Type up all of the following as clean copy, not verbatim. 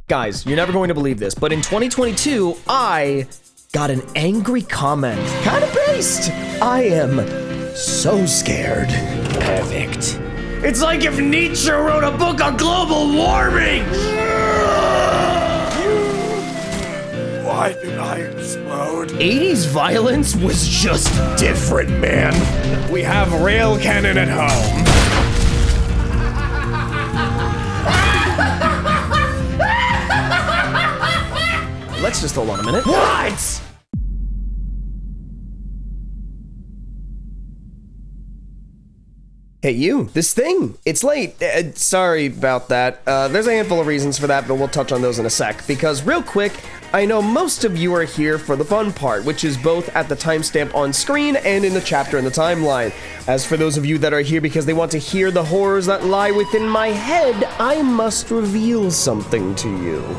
Guys, you're never going to believe this, but in 2022, I got an angry comment. Kind of based. I am so scared. Perfect. It's like if Nietzsche wrote a book on global warming! Why did I explode? 80s violence was just different, man. We have rail cannon at home. Let's just hold on a minute. What? Hey you, this thing, it's late. Sorry about that. There's a handful of reasons for that, but we'll touch on those in a sec. Because real quick, I know most of you are here for the fun part, which is both at the timestamp on screen and in the chapter in the timeline. As for those of you that are here because they want to hear the horrors that lie within my head, I must reveal something to you.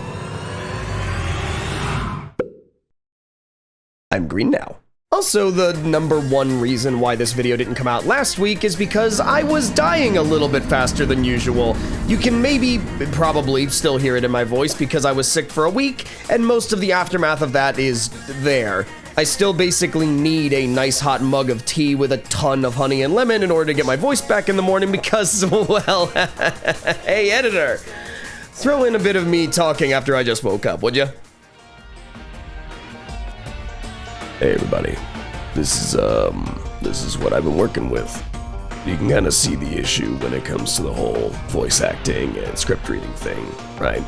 I'm green now. Also, the number one reason why this video didn't come out last week is because I was dying a little bit faster than usual. You can probably still hear it in my voice because I was sick for a week, and most of the aftermath of that is there. I still basically need a nice hot mug of tea with a ton of honey and lemon in order to get my voice back in the morning because, well, hey editor, throw in a bit of me talking after I just woke up, would you? Hey everybody, this is what I've been working with. You can kind of see the issue when it comes to the whole voice acting and script reading thing, right?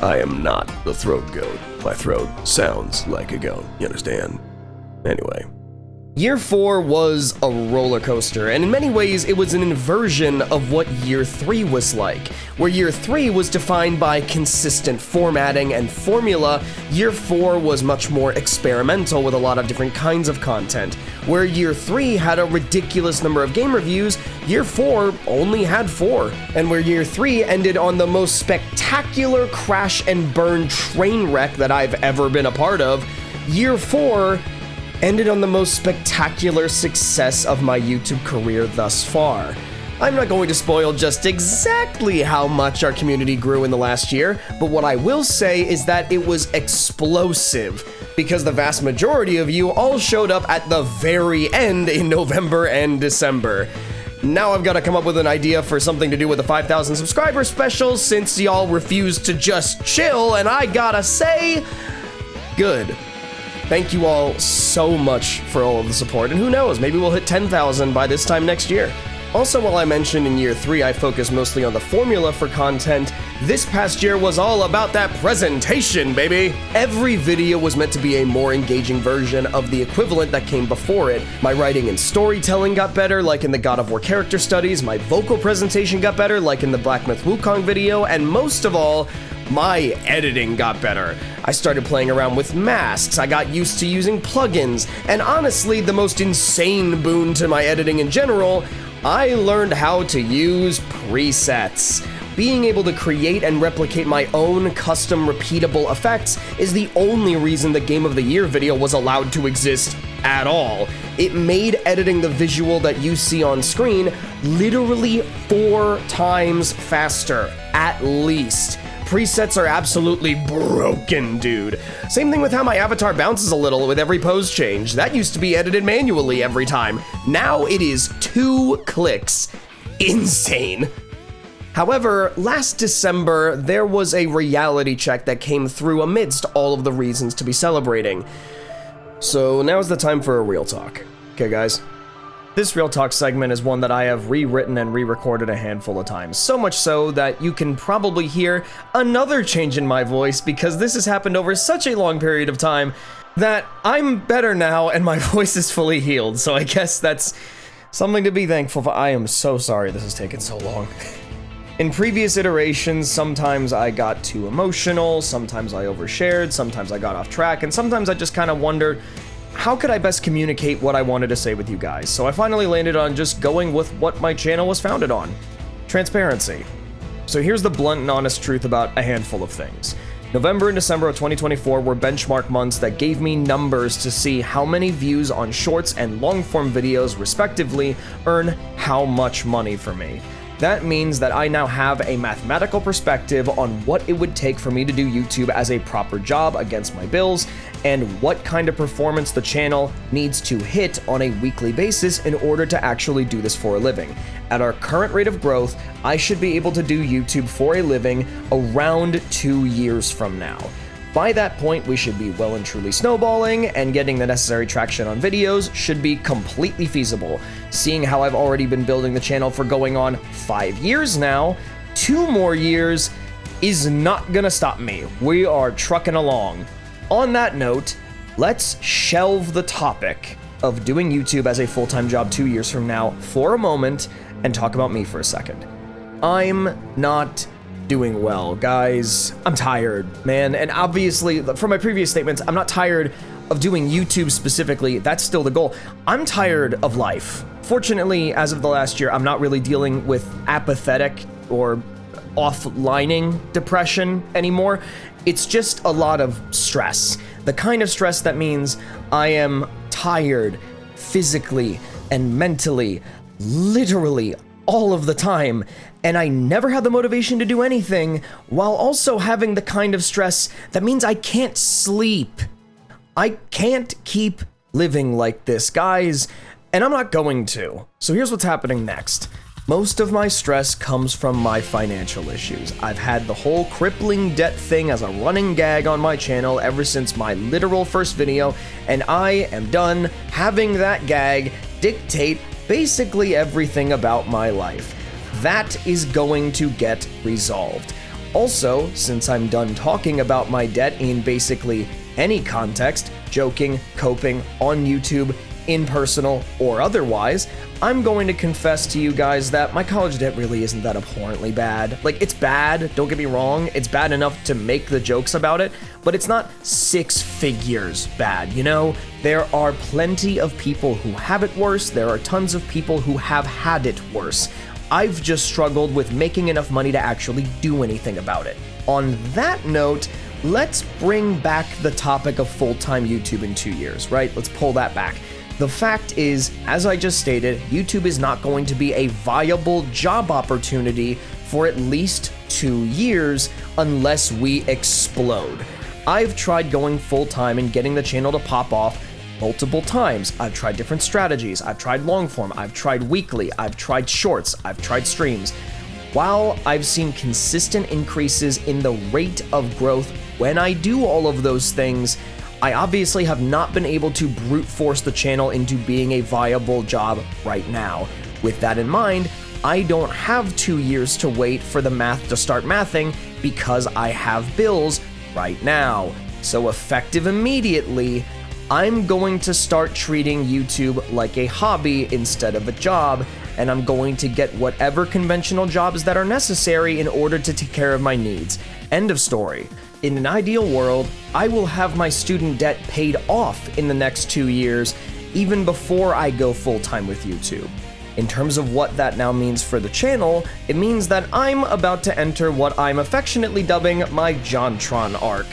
I am not the throat goat. My throat sounds like a goat, you understand? Anyway. Year 4 was a roller coaster, and in many ways it was an inversion of what Year 3 was like. Where Year 3 was defined by consistent formatting and formula, Year 4 was much more experimental with a lot of different kinds of content. Where Year 3 had a ridiculous number of game reviews, Year 4 only had 4. And where Year 3 ended on the most spectacular crash and burn train wreck that I've ever been a part of, Year 4 ended on the most spectacular success of my YouTube career thus far. I'm not going to spoil just exactly how much our community grew in the last year, but what I will say is that it was explosive, because the vast majority of you all showed up at the very end in November and December. Now I've got to come up with an idea for something to do with the 5,000 subscriber special, since y'all refused to just chill, and I gotta say, good. Thank you all so much for all of the support, and who knows, maybe we'll hit 10,000 by this time next year. Also, while I mentioned in Year 3 I focused mostly on the formula for content, this past year was all about that presentation, baby! Every video was meant to be a more engaging version of the equivalent that came before it. My writing and storytelling got better, like in the God of War character studies, my vocal presentation got better, like in the Black Myth Wukong video, and most of all, my editing got better. I started playing around with masks, I got used to using plugins, and honestly, the most insane boon to my editing in general, I learned how to use presets. Being able to create and replicate my own custom repeatable effects is the only reason the Game of the Year video was allowed to exist at all. It made editing the visual that you see on screen literally 4 times faster, at least. Presets are absolutely broken, dude. Same thing with how my avatar bounces a little with every pose change. That used to be edited manually every time. Now it is 2 clicks. Insane. However, last December, there was a reality check that came through amidst all of the reasons to be celebrating. So now's the time for a real talk. Okay, guys? This Real Talk segment is one that I have rewritten and re-recorded a handful of times, so much so that you can probably hear another change in my voice because this has happened over such a long period of time that I'm better now and my voice is fully healed, so I guess that's something to be thankful for. I am so sorry this has taken so long. In previous iterations, sometimes I got too emotional, sometimes I overshared, sometimes I got off track, and sometimes I just kind of wondered, how could I best communicate what I wanted to say with you guys? So I finally landed on just going with what my channel was founded on. Transparency. So here's the blunt and honest truth about a handful of things. November and December of 2024 were benchmark months that gave me numbers to see how many views on shorts and long-form videos, respectively, earn how much money for me. That means that I now have a mathematical perspective on what it would take for me to do YouTube as a proper job against my bills, and what kind of performance the channel needs to hit on a weekly basis in order to actually do this for a living. At our current rate of growth, I should be able to do YouTube for a living around 2 years from now. By that point, we should be well and truly snowballing, and getting the necessary traction on videos should be completely feasible. Seeing how I've already been building the channel for going on 5 years now, 2 more years is not gonna stop me. We are trucking along. On that note, let's shelve the topic of doing YouTube as a full-time job 2 years from now for a moment and talk about me for a second. I'm not doing well, guys. I'm tired, man. And obviously, from my previous statements, I'm not tired of doing YouTube specifically. That's still the goal. I'm tired of life. Fortunately, as of the last year, I'm not really dealing with apathetic or offlining depression anymore. It's just a lot of stress. The kind of stress that means I am tired physically and mentally, literally all of the time, and I never had the motivation to do anything, while also having the kind of stress that means I can't sleep. I can't keep living like this, guys, and I'm not going to. So here's what's happening next. Most of my stress comes from my financial issues. I've had the whole crippling debt thing as a running gag on my channel ever since my literal first video, and I am done having that gag dictate basically everything about my life. That is going to get resolved. Also, since I'm done talking about my debt in basically any context, joking, coping, on YouTube, in personal, or otherwise, I'm going to confess to you guys that my college debt really isn't that abhorrently bad. Like, it's bad, don't get me wrong, it's bad enough to make the jokes about it, but it's not 6 figures bad, you know? There are plenty of people who have it worse, there are tons of people who have had it worse. I've just struggled with making enough money to actually do anything about it. On that note, let's bring back the topic of full-time YouTube in 2 years, right? Let's pull that back. The fact is, as I just stated, YouTube is not going to be a viable job opportunity for at least 2 years unless we explode. I've tried going full-time and getting the channel to pop off multiple times. I've tried different strategies. I've tried long form. I've tried weekly. I've tried shorts. I've tried streams. While I've seen consistent increases in the rate of growth when I do all of those things, I obviously have not been able to brute force the channel into being a viable job right now. With that in mind, I don't have 2 years to wait for the math to start mathing because I have bills right now. So effective immediately, I'm going to start treating YouTube like a hobby instead of a job, and I'm going to get whatever conventional jobs that are necessary in order to take care of my needs. End of story. In an ideal world, I will have my student debt paid off in the next 2 years, even before I go full-time with YouTube. In terms of what that now means for the channel, it means that I'm about to enter what I'm affectionately dubbing my JonTron arc.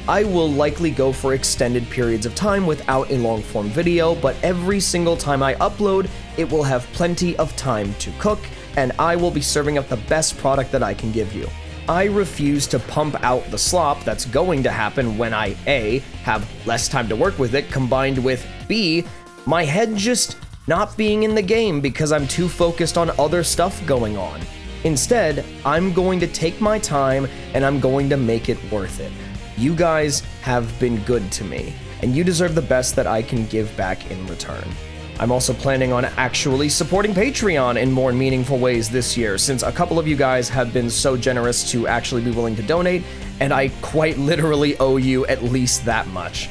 I will likely go for extended periods of time without a long-form video, but every single time I upload, it will have plenty of time to cook, and I will be serving up the best product that I can give you. I refuse to pump out the slop that's going to happen when I A, have less time to work with it, combined with B, my head just not being in the game because I'm too focused on other stuff going on. Instead, I'm going to take my time and I'm going to make it worth it. You guys have been good to me, and you deserve the best that I can give back in return. I'm also planning on actually supporting Patreon in more meaningful ways this year, since a couple of you guys have been so generous to actually be willing to donate, and I quite literally owe you at least that much.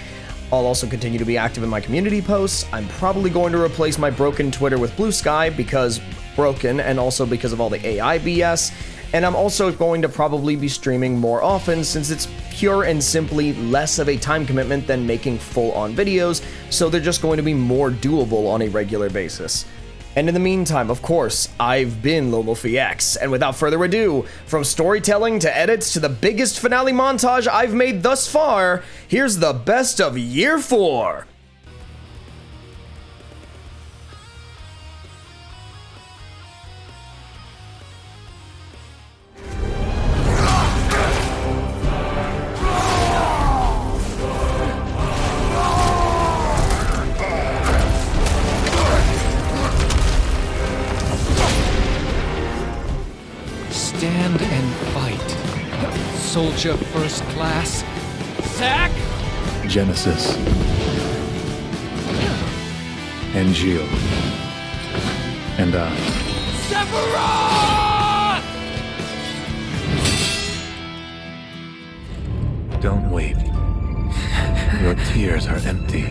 I'll also continue to be active in my community posts. I'm probably going to replace my broken Twitter with Blue Sky because broken, and also because of all the AI BS. And I'm also going to probably be streaming more often since it's pure and simply less of a time commitment than making full-on videos, so they're just going to be more doable on a regular basis. And in the meantime, of course, I've been LomoFX, and without further ado, from storytelling to edits to the biggest finale montage I've made thus far, here's the best of Year 4! soldier first class. Zack! Genesis. And Gio. And I. Sephiroth! Don't weep. Your tears are empty.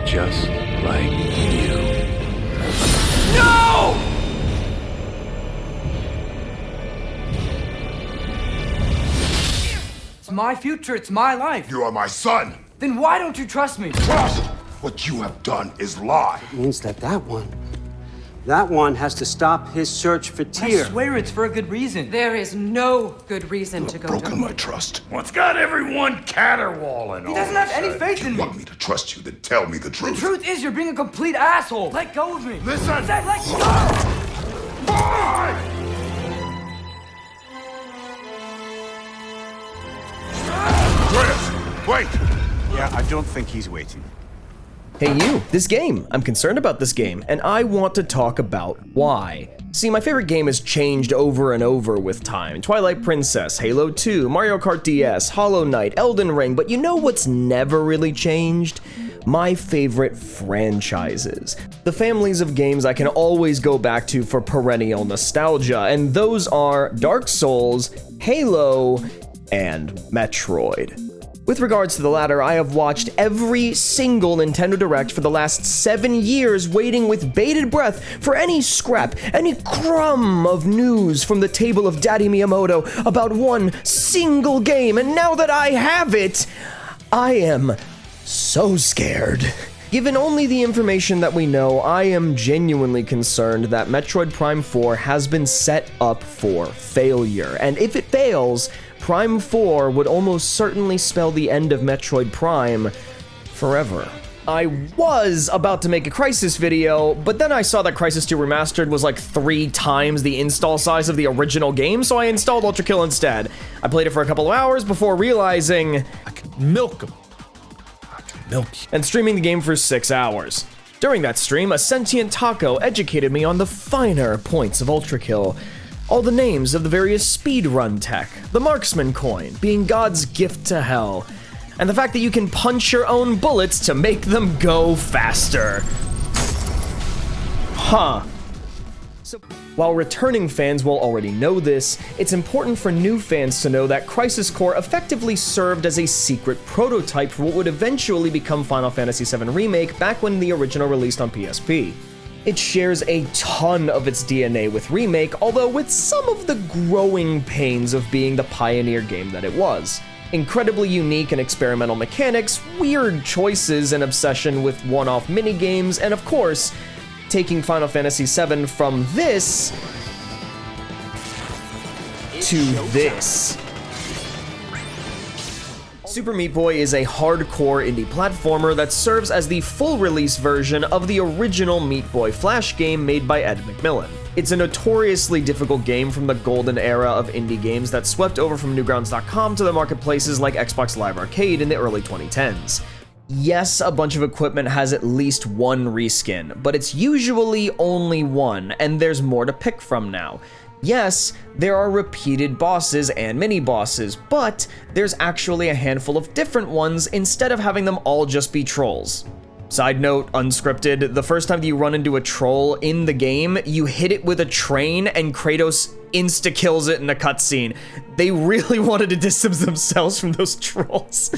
Just like you. No! It's my future, it's my life. You are my son. Then why don't you trust me? Trust. What you have done is lie. Means that one has to stop his search for I Tyr. swear it's for a good reason. There is no good reason to go Broken down. my trust. What's got everyone caterwauling? He doesn't have any faith in You me. want me to trust you? Then tell me the The truth. truth is you're being a complete asshole. Let go of me. Listen. Zack, let go! Bye! Chris, wait. Yeah, I don't think he's waiting. Hey you, this game. I'm concerned about this game, and I want to talk about why. See, my favorite game has changed over and over with time. Twilight Princess, Halo 2, Mario Kart DS, Hollow Knight, Elden Ring, but you know what's never really changed? My favorite franchises. The families of games I can always go back to for perennial nostalgia, and those are Dark Souls, Halo, and Metroid. With regards to the latter, I have watched every single Nintendo Direct for the last 7 years, waiting with bated breath for any scrap, any crumb of news from the table of Daddy Miyamoto about one single game, and now that I have it, I am so scared. Given only the information that we know, I am genuinely concerned that Metroid Prime 4 has been set up for failure, and if it fails, Prime 4 would almost certainly spell the end of Metroid Prime forever. I was about to make a Crysis video, but then I saw that Crysis 2 Remastered was like 3 times the install size of the original game, so I installed Ultra Kill instead. I played it for a couple of hours before realizing I can milk him. I can milk you. and streaming the game for 6 hours. During that stream, a sentient taco educated me on the finer points of Ultra Kill. All the names of the various speedrun tech, the marksman coin being God's gift to hell, and the fact that you can punch your own bullets to make them go faster. Huh. So, while returning fans will already know this, it's important for new fans to know that Crisis Core effectively served as a secret prototype for what would eventually become Final Fantasy VII Remake back when the original released on PSP. It shares a ton of its DNA with Remake, although with some of the growing pains of being the pioneer game that it was. Incredibly unique and experimental mechanics, weird choices and obsession with one-off minigames, and of course, taking Final Fantasy VII from this to this. Super Meat Boy is a hardcore indie platformer that serves as the full release version of the original Meat Boy Flash game made by Ed McMillan. It's a notoriously difficult game from the golden era of indie games that swept over from Newgrounds.com to the marketplaces like Xbox Live Arcade in the early 2010s. Yes, a bunch of equipment has at least one reskin, but it's usually only one, and there's more to pick from now. Yes, there are repeated bosses and mini-bosses, but there's actually a handful of different ones instead of having them all just be trolls. Side note, unscripted, the first time that you run into a troll in the game, you hit it with a train and Kratos insta-kills it in a cutscene. They really wanted to distance themselves from those trolls.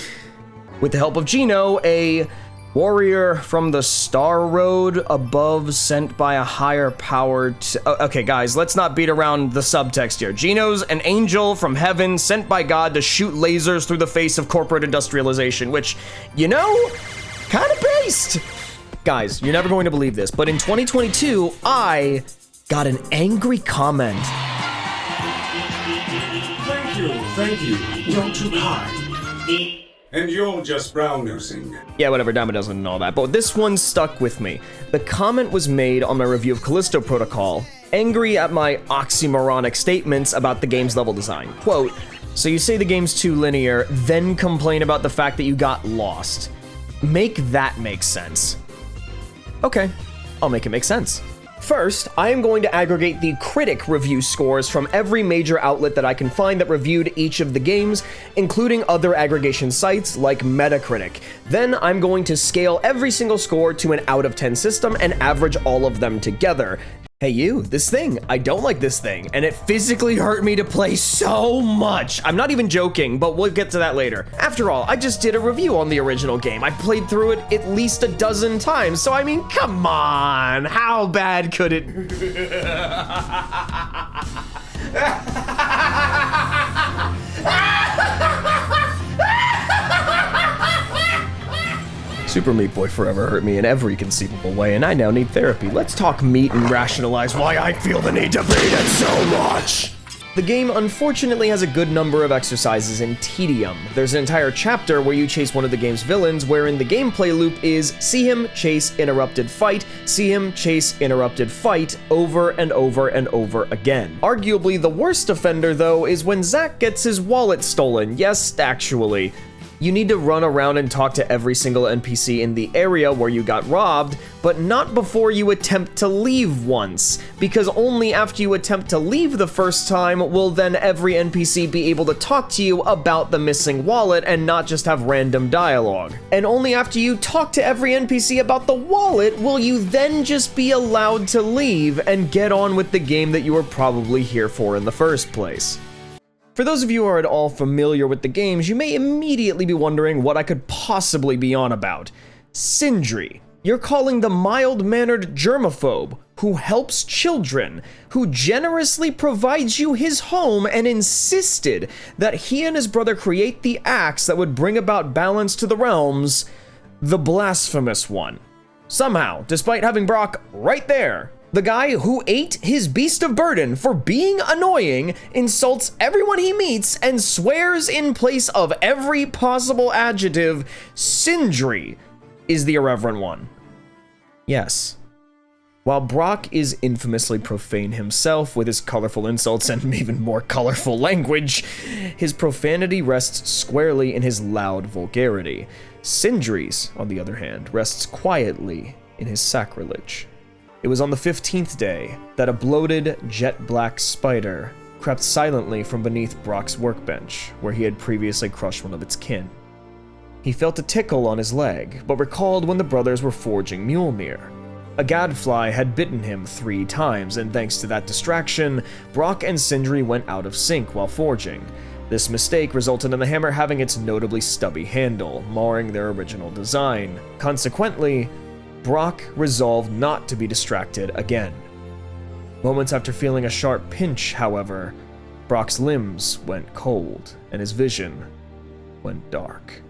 With the help of Gino, a warrior from the Star Road above sent by a higher power okay guys, let's not beat around the subtext here. Gino's an angel from heaven sent by God to shoot lasers through the face of corporate industrialization, which, you know, kind of based. Guys, you're never going to believe this, but in 2022, I got an angry comment. Thank you. You're too kind. And you're just brown nosing. Yeah, whatever, Diamond doesn't know that, but this one stuck with me. The comment was made on my review of Callisto Protocol, angry at my oxymoronic statements about the game's level design. Quote, so you say the game's too linear, then complain about the fact that you got lost. Make that make sense. Okay, I'll make it make sense. First, I am going to aggregate the critic review scores from every major outlet that I can find that reviewed each of the games, including other aggregation sites like Metacritic. Then I'm going to scale every single score to an out of 10 system and average all of them together. Hey you, this thing, I don't like this thing, and it physically hurt me to play so much. I'm not even joking, but we'll get to that later. After all, I just did a review on the original game. I played through it at least a dozen times, so I mean, come on, how bad could it? Super Meat Boy Forever hurt me in every conceivable way, and I now need therapy. Let's talk meat and rationalize why I feel the need to beat it so much. The game unfortunately has a good number of exercises in tedium. There's an entire chapter where you chase one of the game's villains, wherein the gameplay loop is see him, chase, interrupted, fight, see him, chase, interrupted, fight, over and over and over again. Arguably the worst offender, though, is when Zack gets his wallet stolen. Yes, actually. You need to run around and talk to every single NPC in the area where you got robbed, but not before you attempt to leave once, because only after you attempt to leave the first time will then every NPC be able to talk to you about the missing wallet and not just have random dialogue. And only after you talk to every NPC about the wallet will you then just be allowed to leave and get on with the game that you were probably here for in the first place. For those of you who are at all familiar with the games, you may immediately be wondering what I could possibly be on about. Sindri. You're calling the mild-mannered germaphobe who helps children, who generously provides you his home and insisted that he and his brother create the acts that would bring about balance to the realms, the blasphemous one. Somehow, despite having Brock right there, the guy who ate his beast of burden for being annoying insults everyone he meets and swears in place of every possible adjective, Sindri is the irreverent one. Yes. While Brock is infamously profane himself with his colorful insults and even more colorful language, his profanity rests squarely in his loud vulgarity. Sindri's, on the other hand, rests quietly in his sacrilege. It was on the 15th day that a bloated, jet-black spider crept silently from beneath Brock's workbench, where he had previously crushed one of its kin. He felt a tickle on his leg, but recalled when the brothers were forging Mjolnir. A gadfly had bitten him 3 times, and thanks to that distraction, Brock and Sindri went out of sync while forging. This mistake resulted in the hammer having its notably stubby handle, marring their original design. Consequently, Brock resolved not to be distracted again. Moments after feeling a sharp pinch, however, Brock's limbs went cold, and his vision went dark.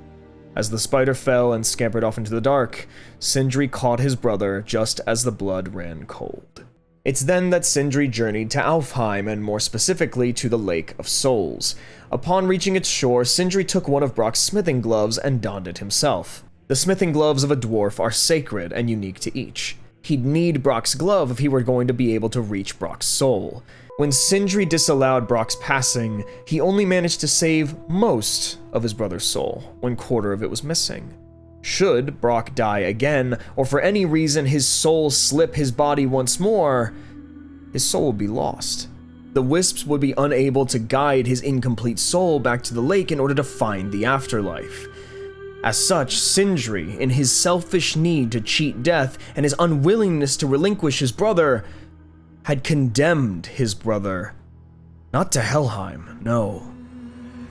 As the spider fell and scampered off into the dark, Sindri caught his brother just as the blood ran cold. It's then that Sindri journeyed to Alfheim, and more specifically to the Lake of Souls. Upon reaching its shore, Sindri took one of Brock's smithing gloves and donned it himself. The smithing gloves of a dwarf are sacred and unique to each. He'd need Brock's glove if he were going to be able to reach Brock's soul. When Sindri disallowed Brock's passing, he only managed to save most of his brother's soul, when quarter of it was missing. Should Brock die again, or for any reason his soul slip his body once more, his soul would be lost. The wisps would be unable to guide his incomplete soul back to the lake in order to find the afterlife. As such, Sindri, in his selfish need to cheat death and his unwillingness to relinquish his brother, had condemned his brother, not to Helheim, no,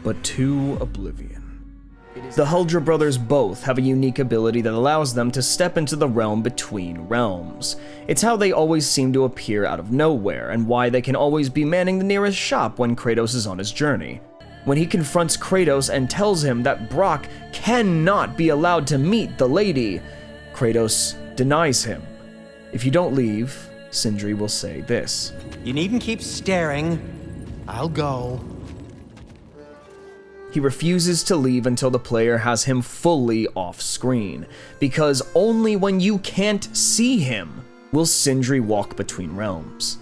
but to oblivion. The Huldra brothers both have a unique ability that allows them to step into the realm between realms. It's how they always seem to appear out of nowhere, and why they can always be manning the nearest shop when Kratos is on his journey. When he confronts Kratos and tells him that Brock cannot be allowed to meet the lady, Kratos denies him. If you don't leave, Sindri will say this: "You needn't keep staring. I'll go." He refuses to leave until the player has him fully off-screen, because only when you can't see him will Sindri walk between realms.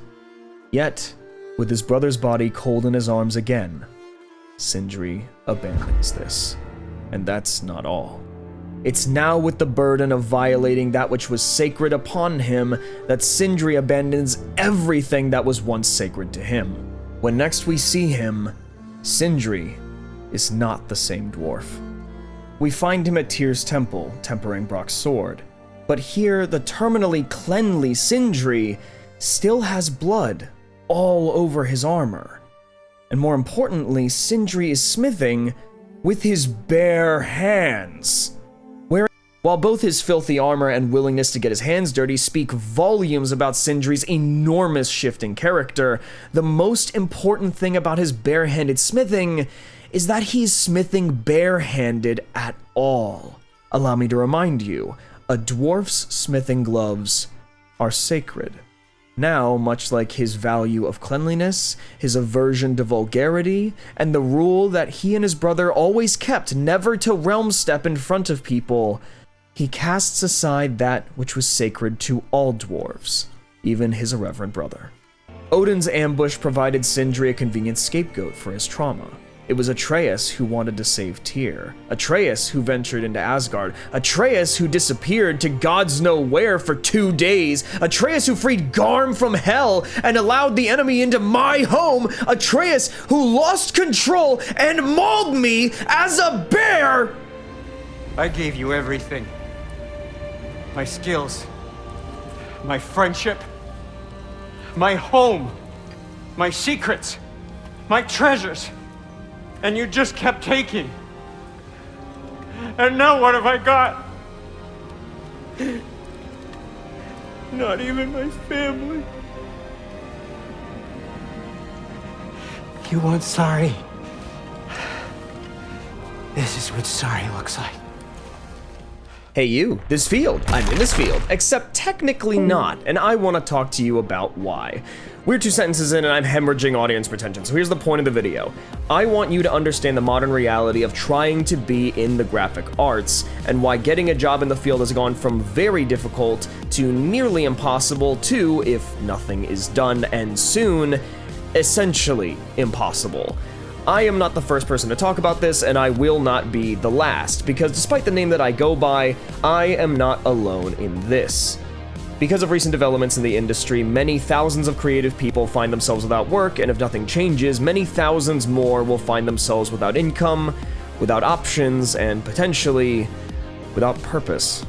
Yet, with his brother's body cold in his arms again, Sindri abandons this. And that's not all. It's now with the burden of violating that which was sacred upon him that Sindri abandons everything that was once sacred to him. When next we see him, Sindri is not the same dwarf. We find him at Tyr's temple, tempering Brock's sword. But here, the terminally cleanly Sindri still has blood all over his armor. And more importantly, Sindri is smithing with his bare hands. While both his filthy armor and willingness to get his hands dirty speak volumes about Sindri's enormous shift in character, the most important thing about his barehanded smithing is that he's smithing barehanded at all. Allow me to remind you, a dwarf's smithing gloves are sacred. Now, much like his value of cleanliness, his aversion to vulgarity, and the rule that he and his brother always kept never to realm step in front of people, he casts aside that which was sacred to all dwarves, even his irreverent brother. Odin's ambush provided Sindri a convenient scapegoat for his trauma. It was Atreus who wanted to save Tyr, Atreus who ventured into Asgard, Atreus who disappeared to gods know where for 2 days, Atreus who freed Garm from hell and allowed the enemy into my home, Atreus who lost control and mauled me as a bear! I gave you everything. My skills, my friendship, my home, my secrets, my treasures, and you just kept taking. And now what have I got? Not even my family. You want sorry? This is what sorry looks like. Hey you, this field, I'm in this field, except technically not, and I want to talk to you about why. We're 2 sentences in and I'm hemorrhaging audience retention, so here's the point of the video. I want you to understand the modern reality of trying to be in the graphic arts, and why getting a job in the field has gone from very difficult to nearly impossible to, if nothing is done and soon, essentially impossible. I am not the first person to talk about this, and I will not be the last, because despite the name that I go by, I am not alone in this. Because of recent developments in the industry, many thousands of creative people find themselves without work, and if nothing changes, many thousands more will find themselves without income, without options, and potentially without purpose.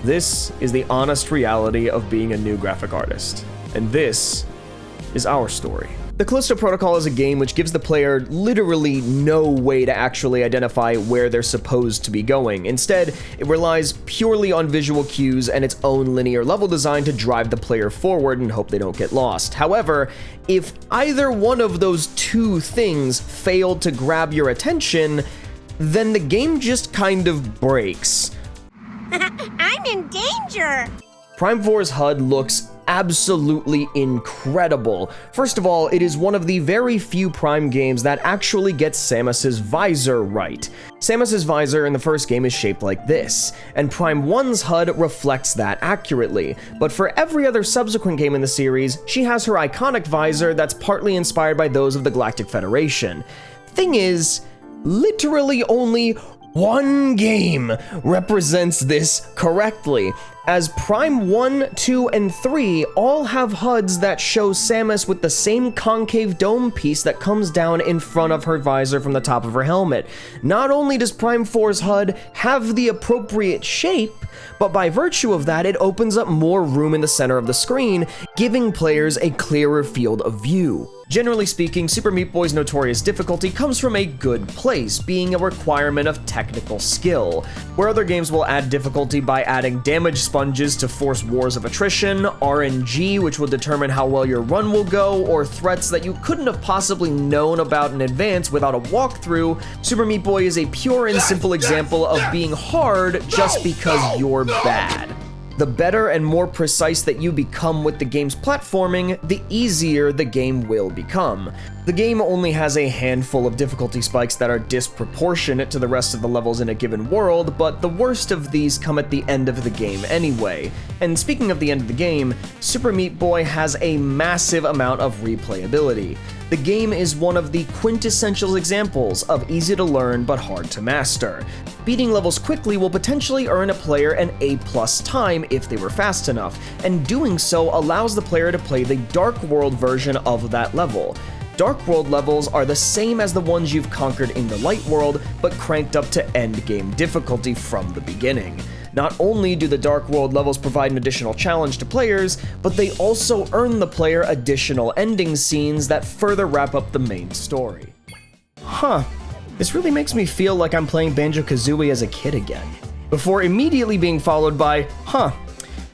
This is the honest reality of being a new graphic artist, and this is our story. The Callisto Protocol is a game which gives the player literally no way to actually identify where they're supposed to be going. Instead, it relies purely on visual cues and its own linear level design to drive the player forward and hope they don't get lost. However, if either one of those 2 things failed to grab your attention, then the game just kind of breaks. I'm in danger! Prime 4's HUD looks absolutely incredible. First of all, it is one of the very few Prime games that actually gets Samus's visor right. Samus's visor in the first game is shaped like this, and Prime 1's HUD reflects that accurately, but for every other subsequent game in the series, she has her iconic visor that's partly inspired by those of the Galactic Federation. Thing is, literally only 1 game represents this correctly, as Prime 1, 2, and 3 all have HUDs that show Samus with the same concave dome piece that comes down in front of her visor from the top of her helmet. Not only does Prime 4's HUD have the appropriate shape, but by virtue of that, it opens up more room in the center of the screen, giving players a clearer field of view. Generally speaking, Super Meat Boy's notorious difficulty comes from a good place, being a requirement of technical skill. Where other games will add difficulty by adding damage sponges to force wars of attrition, RNG which will determine how well your run will go, or threats that you couldn't have possibly known about in advance without a walkthrough, Super Meat Boy is a pure and simple example of being hard just because you're bad. The better and more precise that you become with the game's platforming, the easier the game will become. The game only has a handful of difficulty spikes that are disproportionate to the rest of the levels in a given world, but the worst of these come at the end of the game anyway. And speaking of the end of the game, Super Meat Boy has a massive amount of replayability. The game is one of the quintessential examples of easy to learn but hard to master. Beating levels quickly will potentially earn a player an A+ time if they were fast enough, and doing so allows the player to play the Dark World version of that level. Dark World levels are the same as the ones you've conquered in the Light World, but cranked up to endgame difficulty from the beginning. Not only do the Dark World levels provide an additional challenge to players, but they also earn the player additional ending scenes that further wrap up the main story. Huh, this really makes me feel like I'm playing Banjo-Kazooie as a kid again. Before immediately being followed by, huh,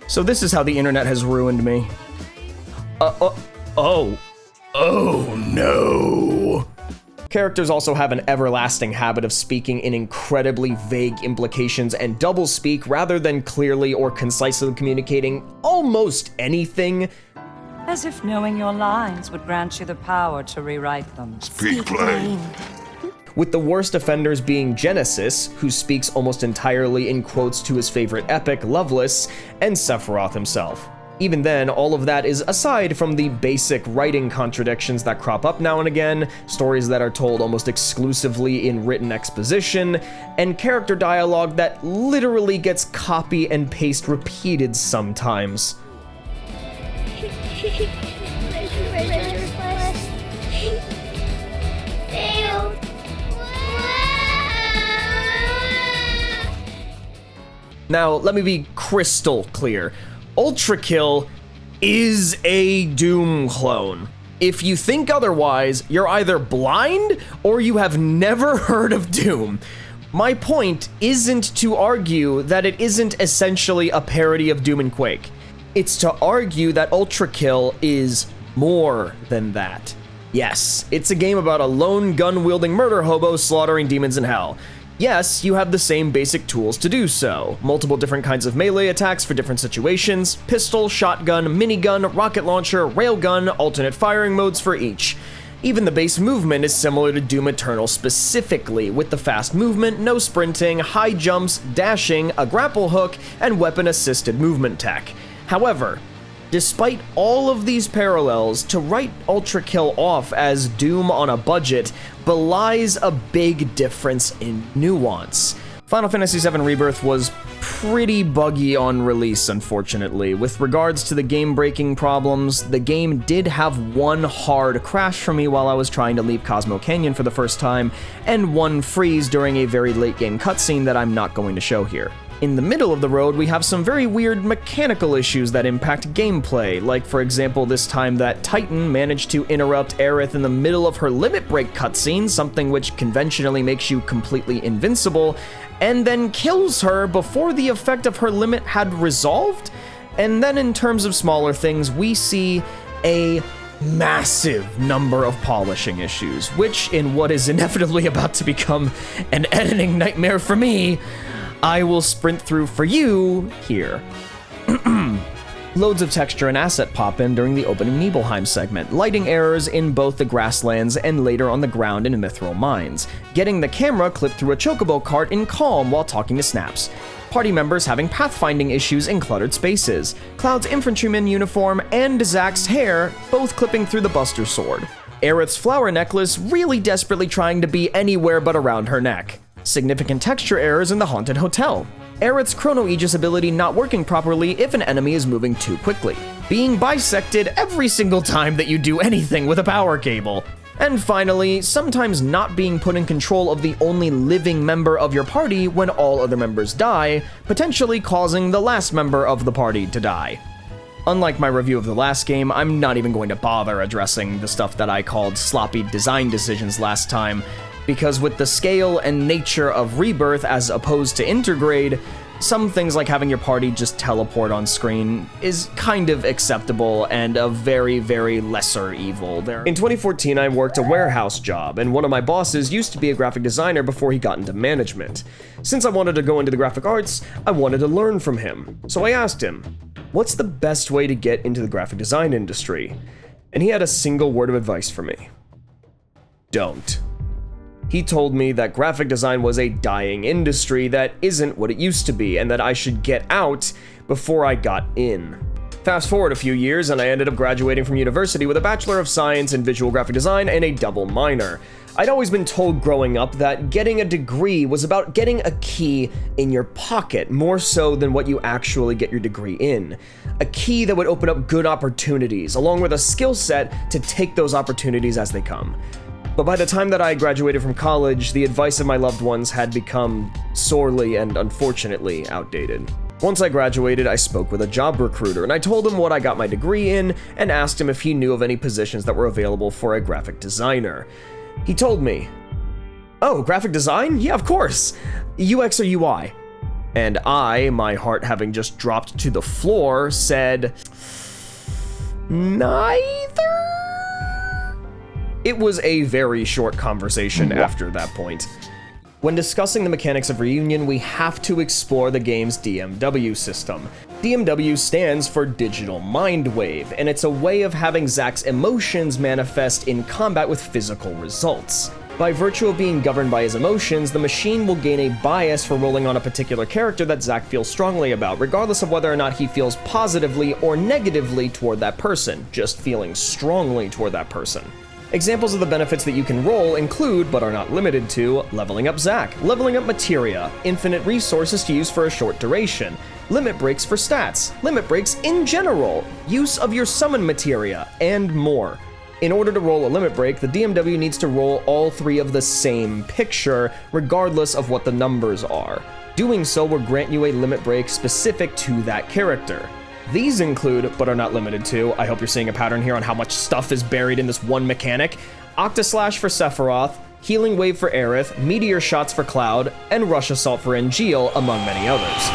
so this is how the internet has ruined me. Oh no. Characters also have an everlasting habit of speaking in incredibly vague implications and doublespeak rather than clearly or concisely communicating almost anything. As if knowing your lines would grant you the power to rewrite them. Speak plain. With the worst offenders being Genesis, who speaks almost entirely in quotes to his favorite epic, Loveless, and Sephiroth himself. Even then, all of that is aside from the basic writing contradictions that crop up now and again, stories that are told almost exclusively in written exposition, and character dialogue that literally gets copy and paste repeated sometimes. Now, let me be crystal clear. Ultra Kill is a Doom clone. If you think otherwise, you're either blind or you have never heard of Doom. My point isn't to argue that it isn't essentially a parody of Doom and Quake. It's to argue that Ultra Kill is more than that. Yes, it's a game about a lone gun-wielding murder hobo slaughtering demons in hell. Yes, you have the same basic tools to do so. Multiple different kinds of melee attacks for different situations, pistol, shotgun, minigun, rocket launcher, railgun, alternate firing modes for each. Even the base movement is similar to Doom Eternal specifically, with the fast movement, no sprinting, high jumps, dashing, a grapple hook, and weapon-assisted movement tech. However, despite all of these parallels, to write Ultra Kill off as Doom on a budget belies a big difference in nuance. Final Fantasy VII Rebirth was pretty buggy on release, unfortunately. With regards to the game-breaking problems, the game did have one hard crash for me while I was trying to leave Cosmo Canyon for the first time, and one freeze during a very late-game cutscene that I'm not going to show here. In the middle of the road, we have some very weird mechanical issues that impact gameplay, like for example this time that Titan managed to interrupt Aerith in the middle of her limit break cutscene, something which conventionally makes you completely invincible, and then kills her before the effect of her limit had resolved. And then in terms of smaller things, we see a massive number of polishing issues, which in what is inevitably about to become an editing nightmare for me, I will sprint through for you here. Loads of texture and asset pop in during the opening Nibelheim segment, lighting errors in both the grasslands and later on the ground in Mithril Mines, getting the camera clipped through a chocobo cart in Calm while talking to Snaps, party members having pathfinding issues in cluttered spaces, Cloud's infantryman uniform and Zack's hair both clipping through the Buster Sword, Aerith's flower necklace really desperately trying to be anywhere but around her neck, significant texture errors in the Haunted Hotel, Aerith's Chrono Aegis ability not working properly if an enemy is moving too quickly, being bisected every single time that you do anything with a power cable, and finally, sometimes not being put in control of the only living member of your party when all other members die, potentially causing the last member of the party to die. Unlike my review of the last game, I'm not even going to bother addressing the stuff that I called sloppy design decisions last time, because with the scale and nature of Rebirth as opposed to Intergrade, some things like having your party just teleport on screen is kind of acceptable and a very, very lesser evil. In 2014, I worked a warehouse job, and one of my bosses used to be a graphic designer before he got into management. Since I wanted to go into the graphic arts, I wanted to learn from him. So I asked him, what's the best way to get into the graphic design industry? And he had a single word of advice for me. don't. He told me that graphic design was a dying industry that isn't what it used to be, and that I should get out before I got in. Fast forward a few years, and I ended up graduating from university with a Bachelor of Science in Visual Graphic Design and a double minor. I'd always been told growing up that getting a degree was about getting a key in your pocket, more so than what you actually get your degree in. A key that would open up good opportunities, along with a skill set to take those opportunities as they come. But by the time that I graduated from college, the advice of my loved ones had become sorely and unfortunately outdated. Once I graduated, I spoke with a job recruiter, and I told him what I got my degree in and asked him if he knew of any positions that were available for a graphic designer. He told me, "Oh, graphic design? Yeah, of course. UX or UI?" And I, my heart having just dropped to the floor, said, "Neither?" It was a very short conversation after that point. When discussing the mechanics of Reunion, we have to explore the game's DMW system. DMW stands for Digital Mind Wave, and it's a way of having Zack's emotions manifest in combat with physical results. By virtue of being governed by his emotions, the machine will gain a bias for rolling on a particular character that Zack feels strongly about, regardless of whether or not he feels positively or negatively toward that person, just feeling strongly toward that person. Examples of the benefits that you can roll include, but are not limited to, leveling up Zack, leveling up materia, infinite resources to use for a short duration, limit breaks for stats, limit breaks in general, use of your summon materia, and more. In order to roll a limit break, the DMW needs to roll all three of the same picture, regardless of what the numbers are. Doing so will grant you a limit break specific to that character. These include, but are not limited to, I hope you're seeing a pattern here on how much stuff is buried in this one mechanic, Octaslash for Sephiroth, Healing Wave for Aerith, Meteor Shots for Cloud, and Rush Assault for Angeal, among many others.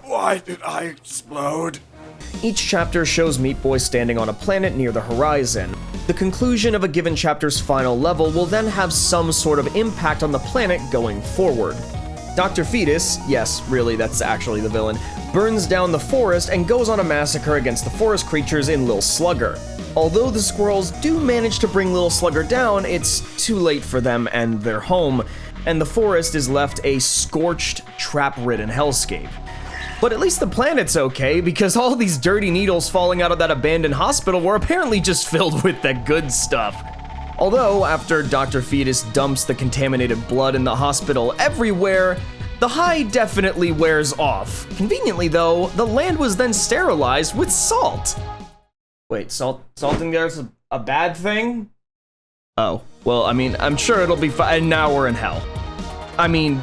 Why did I explode? Each chapter shows Meat Boy standing on a planet near the horizon. The conclusion of a given chapter's final level will then have some sort of impact on the planet going forward. Dr. Fetus, yes, really, that's actually the villain, burns down the forest and goes on a massacre against the forest creatures in Lil Slugger. Although the squirrels do manage to bring Lil Slugger down, it's too late for them and their home, and the forest is left a scorched, trap-ridden hellscape. But at least the planet's okay, because all these dirty needles falling out of that abandoned hospital were apparently just filled with the good stuff. Although, after Dr. Fetus dumps the contaminated blood in the hospital everywhere, the high definitely wears off. Conveniently though, the land was then sterilized with salt. Wait, salt in there's a bad thing? Oh, well, I mean, I'm sure it'll be fine, and now we're in hell. I mean,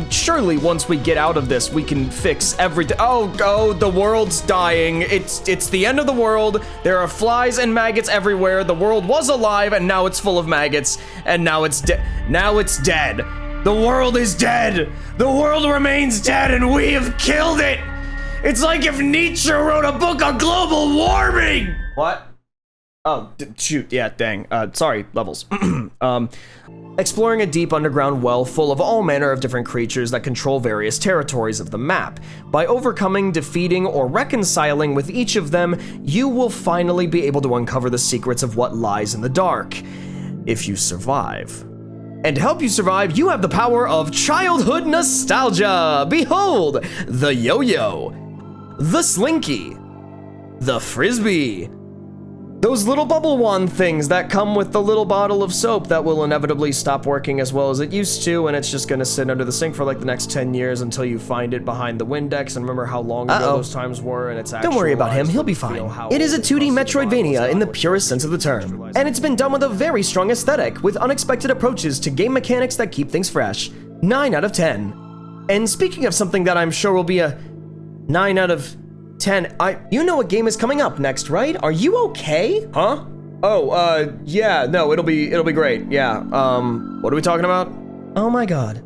surely once we get out of this, we can fix everything. Oh, the world's dying. It's the end of the world. There are flies and maggots everywhere. The world was alive, and now it's full of maggots, and now it's dead. Now it's dead. The world is dead. The world remains dead, and we have killed it. It's like if Nietzsche wrote a book on global warming. What? Oh, shoot, yeah, dang. Sorry, levels. Exploring a deep underground well full of all manner of different creatures that control various territories of the map. By overcoming, defeating, or reconciling with each of them, you will finally be able to uncover the secrets of what lies in the dark, if you survive. And to help you survive, you have the power of childhood nostalgia! Behold, the yo-yo, the slinky, the frisbee, those little bubble wand things that come with the little bottle of soap that will inevitably stop working as well as it used to, and it's just gonna sit under the sink for like the next 10 years until you find it behind the Windex and remember how long ago those times were, and it's actually— Don't worry about him, he'll be fine. It is a 2D Metroidvania in the purest sense of the term, and it's been done with a very strong aesthetic, with unexpected approaches to game mechanics that keep things fresh. 9 out of 10. And speaking of something that I'm sure will be a 9 out of 10, you know what game is coming up next, right? Are you okay? Huh? Oh, yeah, no, it'll be great, yeah. What are we talking about? Oh my god.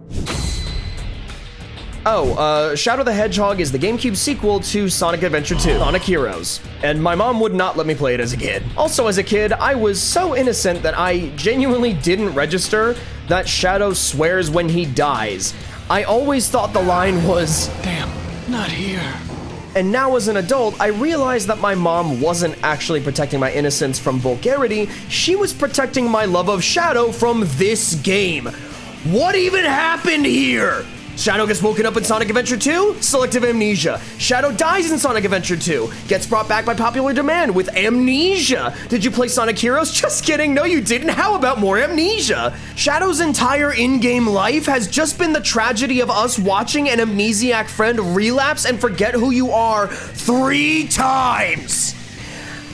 Oh, Shadow the Hedgehog is the GameCube sequel to Sonic Adventure 2, Sonic Heroes, and my mom would not let me play it as a kid. Also, as a kid, I was so innocent that I genuinely didn't register that Shadow swears when he dies. I always thought the line was, "Damn, not here. And now as an adult, I realized that my mom wasn't actually protecting my innocence from vulgarity, she was protecting my love of Shadow from this game. What even happened here? Shadow gets woken up in Sonic Adventure 2? Selective amnesia. Shadow dies in Sonic Adventure 2. Gets brought back by popular demand with amnesia. Did you play Sonic Heroes? Just kidding, no you didn't. How about more amnesia? Shadow's entire in-game life has just been the tragedy of us watching an amnesiac friend relapse and forget who you are 3 times.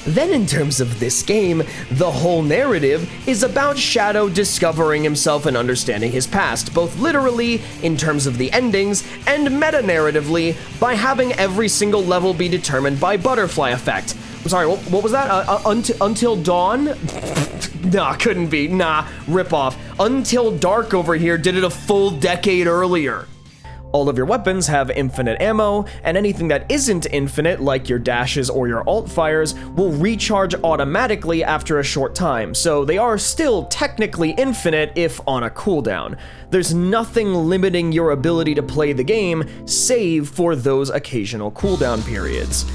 Then in terms of this game, the whole narrative is about Shadow discovering himself and understanding his past, both literally in terms of the endings and meta-narratively by having every single level be determined by butterfly effect. I'm sorry, what was that? Until Dawn? Nah, couldn't be. Nah, rip off. Until Dark over here did it a full decade earlier. All of your weapons have infinite ammo, and anything that isn't infinite, like your dashes or your alt fires, will recharge automatically after a short time, so they are still technically infinite if on a cooldown. There's nothing limiting your ability to play the game, save for those occasional cooldown periods.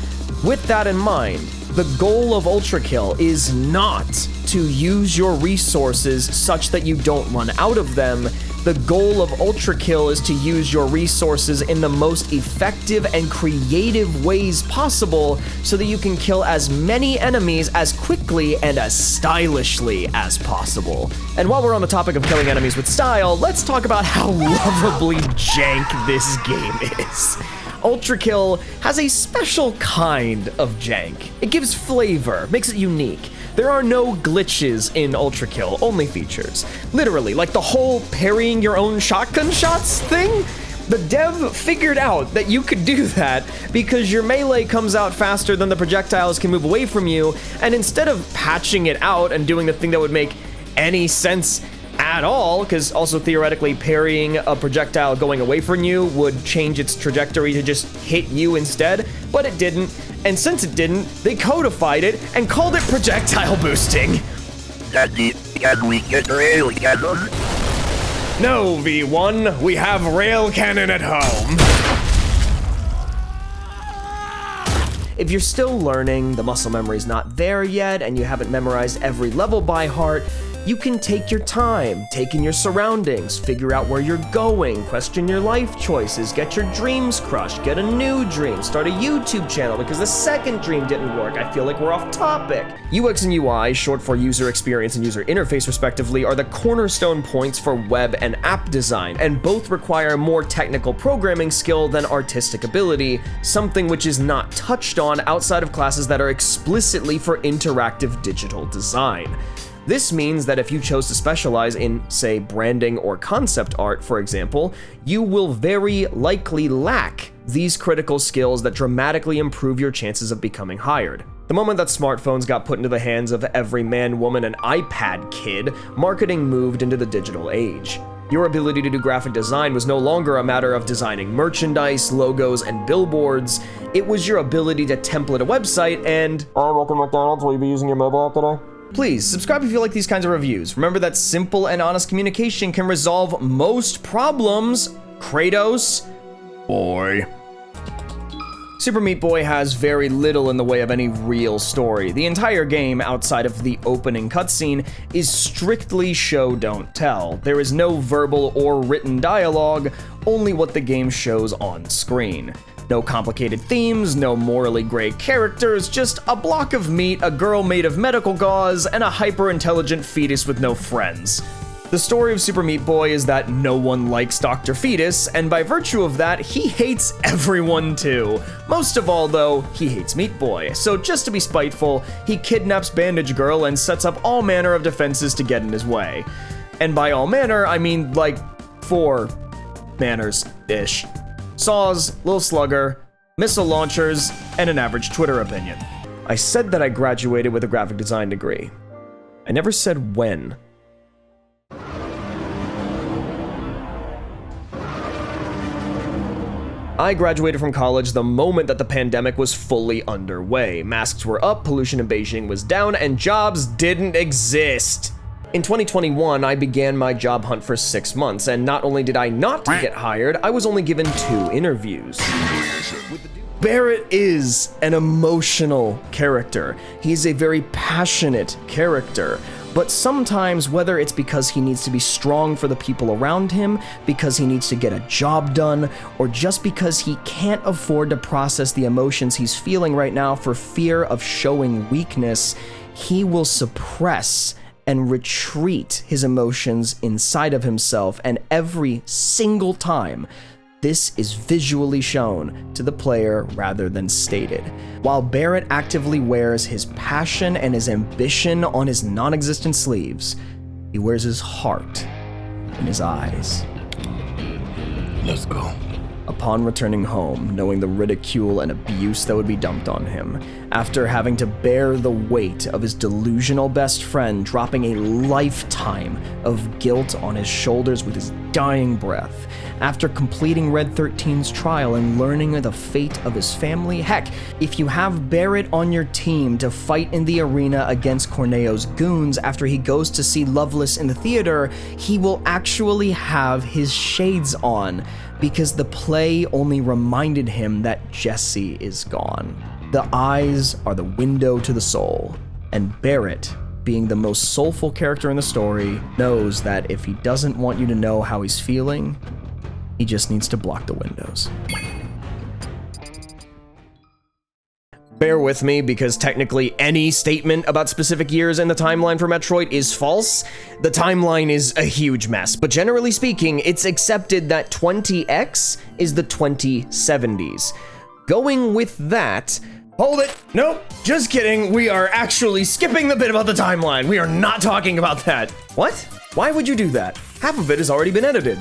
With that in mind, the goal of Ultra Kill is not to use your resources such that you don't run out of them. The goal of Ultra Kill is to use your resources in the most effective and creative ways possible so that you can kill as many enemies as quickly and as stylishly as possible. And while we're on the topic of killing enemies with style, let's talk about how lovably jank this game is. Ultra Kill has a special kind of jank. It gives flavor, makes it unique. There are no glitches in Ultra Kill, only features. Literally, like the whole parrying your own shotgun shots thing? The dev figured out that you could do that because your melee comes out faster than the projectiles can move away from you, and instead of patching it out and doing the thing that would make any sense at all, because also theoretically parrying a projectile going away from you would change its trajectory to just hit you instead, but it didn't. And since it didn't, they codified it and called it projectile boosting. Can we get rail cannon? No, V1, we have rail cannon at home. If you're still learning, the muscle memory's not there yet, and you haven't memorized every level by heart, you can take your time, take in your surroundings, figure out where you're going, question your life choices, get your dreams crushed, get a new dream, start a YouTube channel because the second dream didn't work. I feel like we're off topic. UX and UI, short for user experience and user interface respectively, are the cornerstone points for web and app design, and both require more technical programming skill than artistic ability, something which is not touched on outside of classes that are explicitly for interactive digital design. This means that if you chose to specialize in, say, branding or concept art, for example, you will very likely lack these critical skills that dramatically improve your chances of becoming hired. The moment that smartphones got put into the hands of every man, woman, and iPad kid, marketing moved into the digital age. Your ability to do graphic design was no longer a matter of designing merchandise, logos, and billboards. It was your ability to template a website and, "Hi, welcome to McDonald's, will you be using your mobile app today?" Please, subscribe if you like these kinds of reviews. Remember that simple and honest communication can resolve most problems. Kratos, boy. Super Meat Boy has very little in the way of any real story. The entire game, outside of the opening cutscene, is strictly show don't tell. There is no verbal or written dialogue, only what the game shows on screen. No complicated themes, no morally gray characters, just a block of meat, a girl made of medical gauze, and a hyper-intelligent fetus with no friends. The story of Super Meat Boy is that no one likes Dr. Fetus, and by virtue of that, he hates everyone too. Most of all, though, he hates Meat Boy. So just to be spiteful, he kidnaps Bandage Girl and sets up all manner of defenses to get in his way. And by all manner, I mean like 4 manners-ish. Saws, Lil Slugger, missile launchers, and an average Twitter opinion. I said that I graduated with a graphic design degree. I never said when. I graduated from college the moment that the pandemic was fully underway. Masks were up, pollution in Beijing was down, and jobs didn't exist. In 2021, I began my job hunt for 6 months, and not only did I not get hired, I was only given 2 interviews. Barrett is an emotional character. He's a very passionate character. But sometimes, whether it's because he needs to be strong for the people around him, because he needs to get a job done, or just because he can't afford to process the emotions he's feeling right now for fear of showing weakness, he will suppress and retreat his emotions inside of himself, and every single time, this is visually shown to the player rather than stated. While Barrett actively wears his passion and his ambition on his non-existent sleeves, he wears his heart in his eyes. Let's go. Upon returning home, knowing the ridicule and abuse that would be dumped on him, after having to bear the weight of his delusional best friend dropping a lifetime of guilt on his shoulders with his dying breath, after completing Red 13's trial and learning of the fate of his family, heck, if you have Barrett on your team to fight in the arena against Corneo's goons after he goes to see Loveless in the theater, he will actually have his shades on, because the play only reminded him that Jesse is gone. The eyes are the window to the soul, and Barrett, being the most soulful character in the story, knows that if he doesn't want you to know how he's feeling, he just needs to block the windows. Bear with me, because technically any statement about specific years in the timeline for Metroid is false. The timeline is a huge mess, but generally speaking, it's accepted that 20X is the 2070s. Going with that, hold it, nope, just kidding, we are actually skipping the bit about the timeline. We are not talking about that. What? Why would you do that? Half of it has already been edited.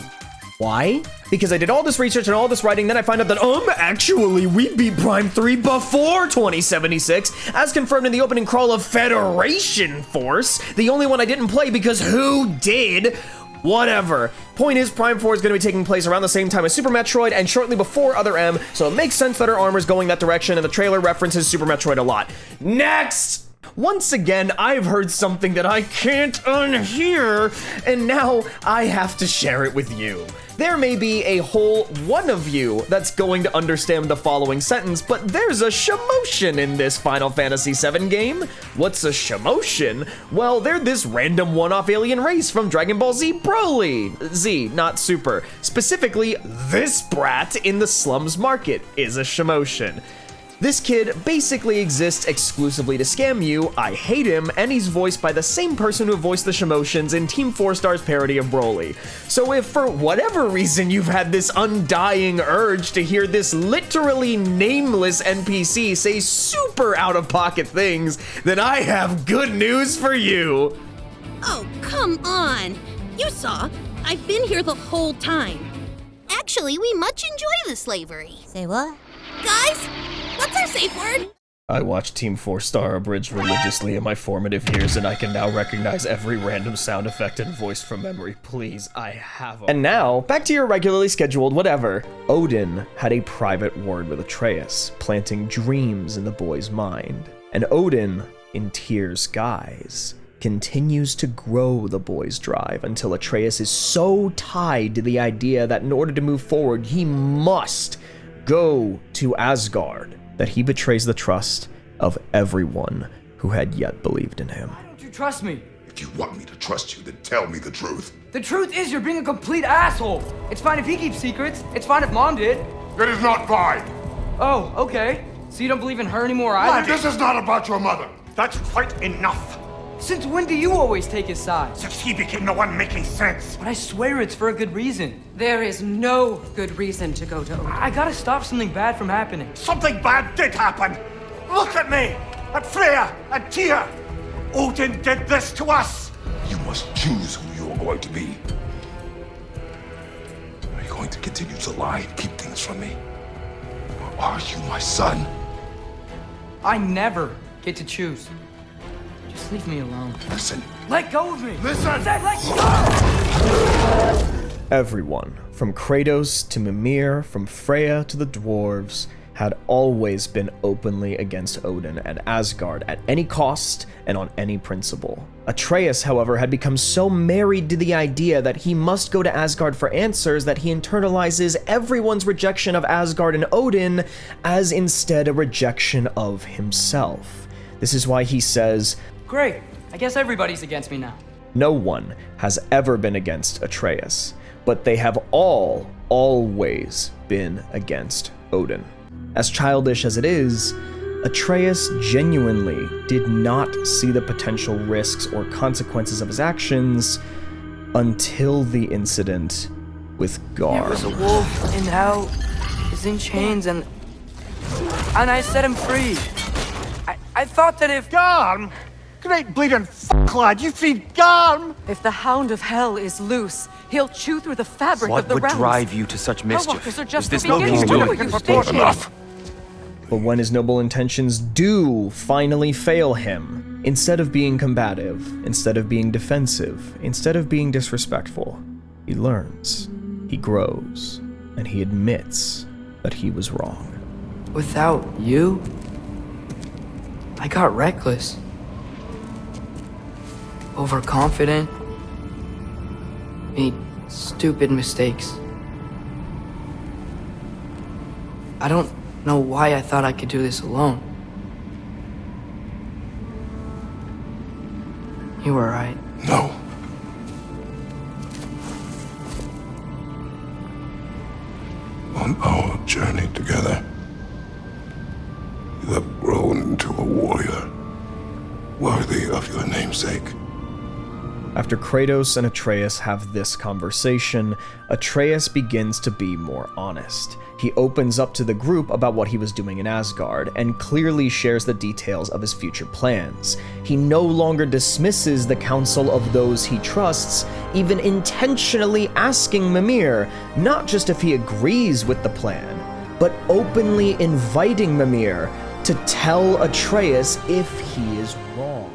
Why? Because I did all this research and all this writing, then I find out that, actually, we beat Prime 3 before 2076, as confirmed in the opening crawl of Federation Force, the only one I didn't play because who did? Whatever. Point is, Prime 4 is going to be taking place around the same time as Super Metroid and shortly before Other M, so it makes sense that her armor's going that direction, and the trailer references Super Metroid a lot. Next! Once again, I've heard something that I can't unhear, and now I have to share it with you. There may be a whole one of you that's going to understand the following sentence, but there's a Shamotion in this Final Fantasy VII game. What's a Shamotion? Well, they're this random one-off alien race from Dragon Ball Z Broly. Z, not Super. Specifically, this brat in the slums market is a Shamotion. This kid basically exists exclusively to scam you, I hate him, and he's voiced by the same person who voiced the Shamotions in Team 4 Star's parody of Broly. So if for whatever reason you've had this undying urge to hear this literally nameless NPC say super out-of-pocket things, then I have good news for you. Oh, come on. You saw, I've been here the whole time. Actually, we much enjoy the slavery. Say what? Guys, what's our safe word? I watched Team 4 Star abridged religiously in my formative years, and I can now recognize every random sound effect and voice from memory. Please, I have a— And now, back to your regularly scheduled whatever. Odin had a private word with Atreus, planting dreams in the boy's mind. And Odin, in tears guise, continues to grow the boy's drive until Atreus is so tied to the idea that in order to move forward, he must go to Asgard, that he betrays the trust of everyone who had yet believed in him. Why don't you trust me? If you want me to trust you, then tell me the truth. The truth is you're being a complete asshole. It's fine if he keeps secrets. It's fine if Mom did. It is not fine. Oh, okay. So you don't believe in her anymore either? Why, this is not about your mother. That's quite enough. Since when do you always take his side? Since he became the one making sense. But I swear it's for a good reason. There is no good reason to go to Odin. I gotta stop something bad from happening. Something bad did happen. Look at me, at Freya, and Tyr. Odin did this to us. You must choose who you are going to be. Are you going to continue to lie and keep things from me? Or are you my son? I never get to choose. Just leave me alone. Listen. Let go of me. Listen. Let go. Everyone, from Kratos to Mimir, from Freya to the dwarves, had always been openly against Odin and Asgard at any cost and on any principle. Atreus, however, had become so married to the idea that he must go to Asgard for answers that he internalizes everyone's rejection of Asgard and Odin as instead a rejection of himself. This is why he says, Great, I guess everybody's against me now. no one has ever been against Atreus, but they have always been against Odin. As childish as it is, Atreus genuinely did not see the potential risks or consequences of his actions until the incident with Garm. There was a wolf in hell, he's in chains, and I set him free. I thought that if... Garm? Great bleeding lad, you feed Garm? If the Hound of Hell is loose, he'll chew through the fabric of the realms. What would drive you to such mischief? Hellwalkers are just Is the this beginning. no What are you thinking? Enough! But when his noble intentions do finally fail him, instead of being combative, instead of being defensive, instead of being disrespectful, he learns, he grows, and he admits that he was wrong. Without you, I got reckless. Overconfident. Made stupid mistakes. I don't know why I thought I could do this alone. You were right. No. On our journey together, you have grown into a warrior worthy of your namesake. After Kratos and Atreus have this conversation, Atreus begins to be more honest. He opens up to the group about what he was doing in Asgard, and clearly shares the details of his future plans. He no longer dismisses the counsel of those he trusts, even intentionally asking Mimir not just if he agrees with the plan, but openly inviting Mimir to tell Atreus if he is wrong.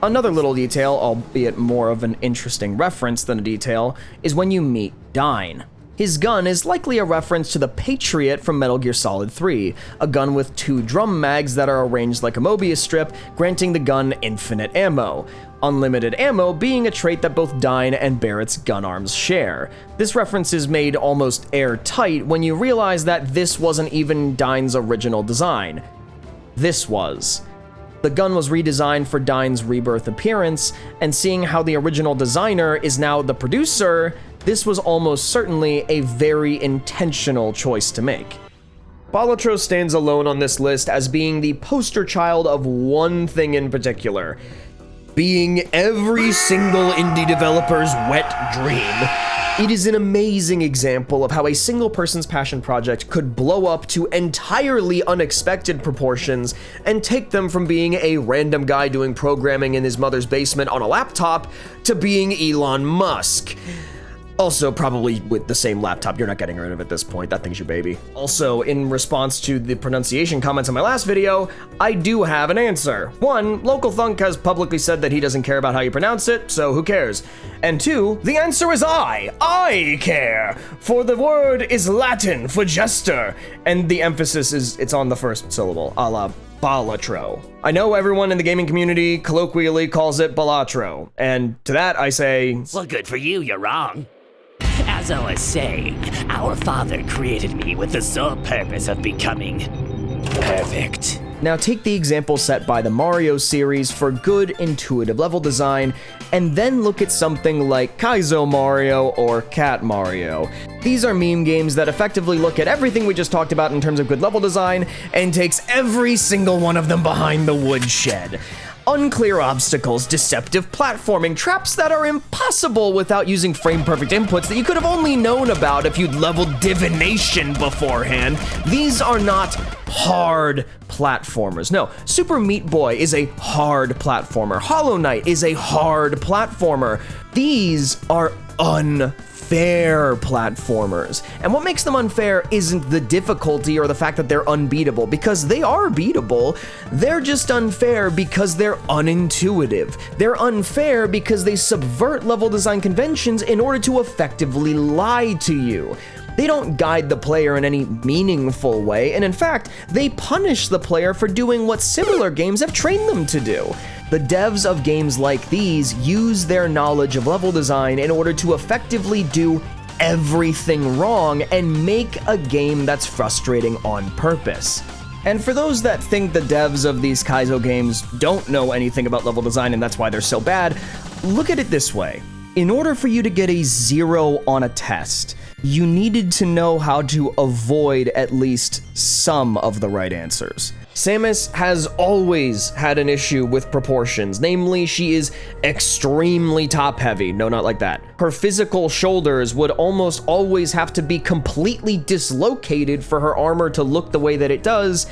Another little detail, albeit more of an interesting reference than a detail, is when you meet Dyne. His gun is likely a reference to the Patriot from Metal Gear Solid 3, a gun with 2 drum mags that are arranged like a Mobius strip, granting the gun infinite ammo. Unlimited ammo being a trait that both Dyne and Barrett's gun arms share. This reference is made almost airtight when you realize that this wasn't even Dyne's original design. This was. The gun was redesigned for Dyne's rebirth appearance, and seeing how the original designer is now the producer, this was almost certainly a very intentional choice to make. Balatro stands alone on this list as being the poster child of one thing in particular, being every single indie developer's wet dream. It is an amazing example of how a single person's passion project could blow up to entirely unexpected proportions and take them from being a random guy doing programming in his mother's basement on a laptop to being Elon Musk. Also, probably with the same laptop, you're not getting rid of it at this point, that thing's your baby. Also, in response to the pronunciation comments in my last video, I do have an answer. 1, Local Thunk has publicly said that he doesn't care about how you pronounce it, so who cares? And 2, the answer is I care, for the word is Latin for jester, and the emphasis is, it's on the first syllable, a la Balatro. I know everyone in the gaming community colloquially calls it Balatro, and to that I say, well, good for you, you're wrong. As I was saying, our father created me with the sole purpose of becoming perfect. Now take the example set by the Mario series for good intuitive level design, and then look at something like Kaizo Mario or Cat Mario. These are meme games that effectively look at everything we just talked about in terms of good level design and takes every single one of them behind the woodshed. Unclear obstacles, deceptive platforming, traps that are impossible without using frame-perfect inputs that you could have only known about if you'd leveled divination beforehand. These are not hard platformers. No, Super Meat Boy is a hard platformer. Hollow Knight is a hard platformer. These are unfair platformers. And what makes them unfair isn't the difficulty or the fact that they're unbeatable, because they are beatable. They're just unfair because they're unintuitive. They're unfair because they subvert level design conventions in order to effectively lie to you. They don't guide the player in any meaningful way, and in fact, they punish the player for doing what similar games have trained them to do. The devs of games like these use their knowledge of level design in order to effectively do everything wrong and make a game that's frustrating on purpose. And for those that think the devs of these Kaizo games don't know anything about level design and that's why they're so bad, look at it this way. In order for you to get a 0 on a test, you needed to know how to avoid at least some of the right answers. Samus has always had an issue with proportions, namely she is extremely top-heavy. No, not like that. Her physical shoulders would almost always have to be completely dislocated for her armor to look the way that it does.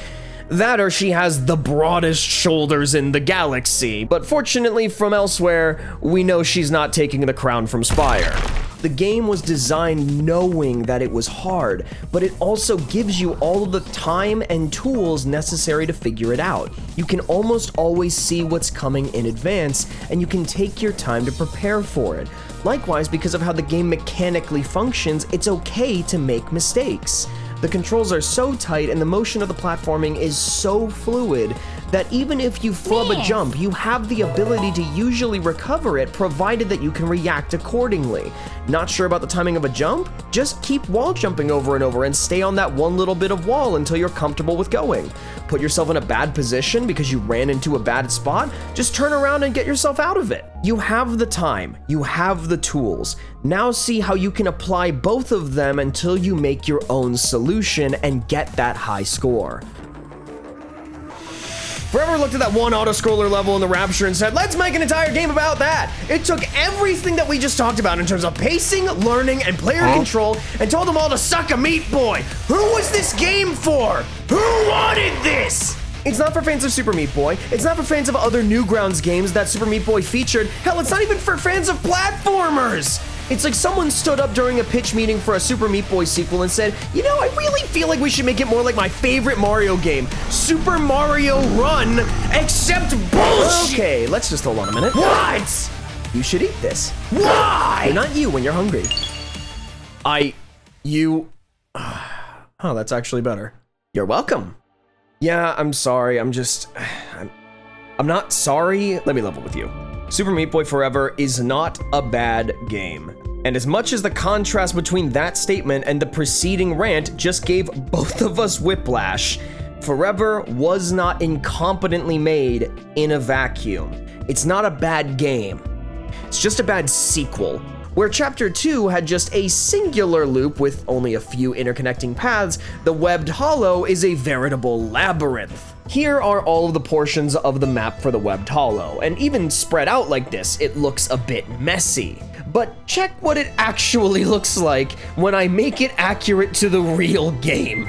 That or she has the broadest shoulders in the galaxy, but fortunately from elsewhere, we know she's not taking the crown from Spire. The game was designed knowing that it was hard, but it also gives you all of the time and tools necessary to figure it out. You can almost always see what's coming in advance, and you can take your time to prepare for it. Likewise, because of how the game mechanically functions, it's okay to make mistakes. The controls are so tight and the motion of the platforming is so fluid that even if you flub a jump, you have the ability to usually recover it provided that you can react accordingly. Not sure about the timing of a jump? Just keep wall jumping over and over and stay on that one little bit of wall until you're comfortable with going. Put yourself in a bad position because you ran into a bad spot? Just turn around and get yourself out of it. You have the time, you have the tools. Now see how you can apply both of them until you make your own solution and get that high score. Forever looked at that one auto-scroller level in the Rapture and said, let's make an entire game about that. It took everything that we just talked about in terms of pacing, learning, and player control and told them all to suck a meat boy. Who was this game for? Who wanted this? It's not for fans of Super Meat Boy. It's not for fans of other Newgrounds games that Super Meat Boy featured. Hell, it's not even for fans of platformers. It's like someone stood up during a pitch meeting for a Super Meat Boy sequel and said, you know, I really feel like we should make it more like my favorite Mario game, Super Mario Run, except bullshit. Okay, let's just hold on a minute. What? You should eat this. Why? But not you when you're hungry. Oh, that's actually better. You're welcome. Yeah, I'm sorry. I'm not sorry. Let me level with you. Super Meat Boy Forever is not a bad game. And as much as the contrast between that statement and the preceding rant just gave both of us whiplash, Forever was not incompetently made in a vacuum. It's not a bad game. It's just a bad sequel. Where Chapter 2 had just a singular loop with only a few interconnecting paths, the Webbed Hollow is a veritable labyrinth. Here are all of the portions of the map for the Webbed Hollow, and even spread out like this, it looks a bit messy. But check what it actually looks like when I make it accurate to the real game.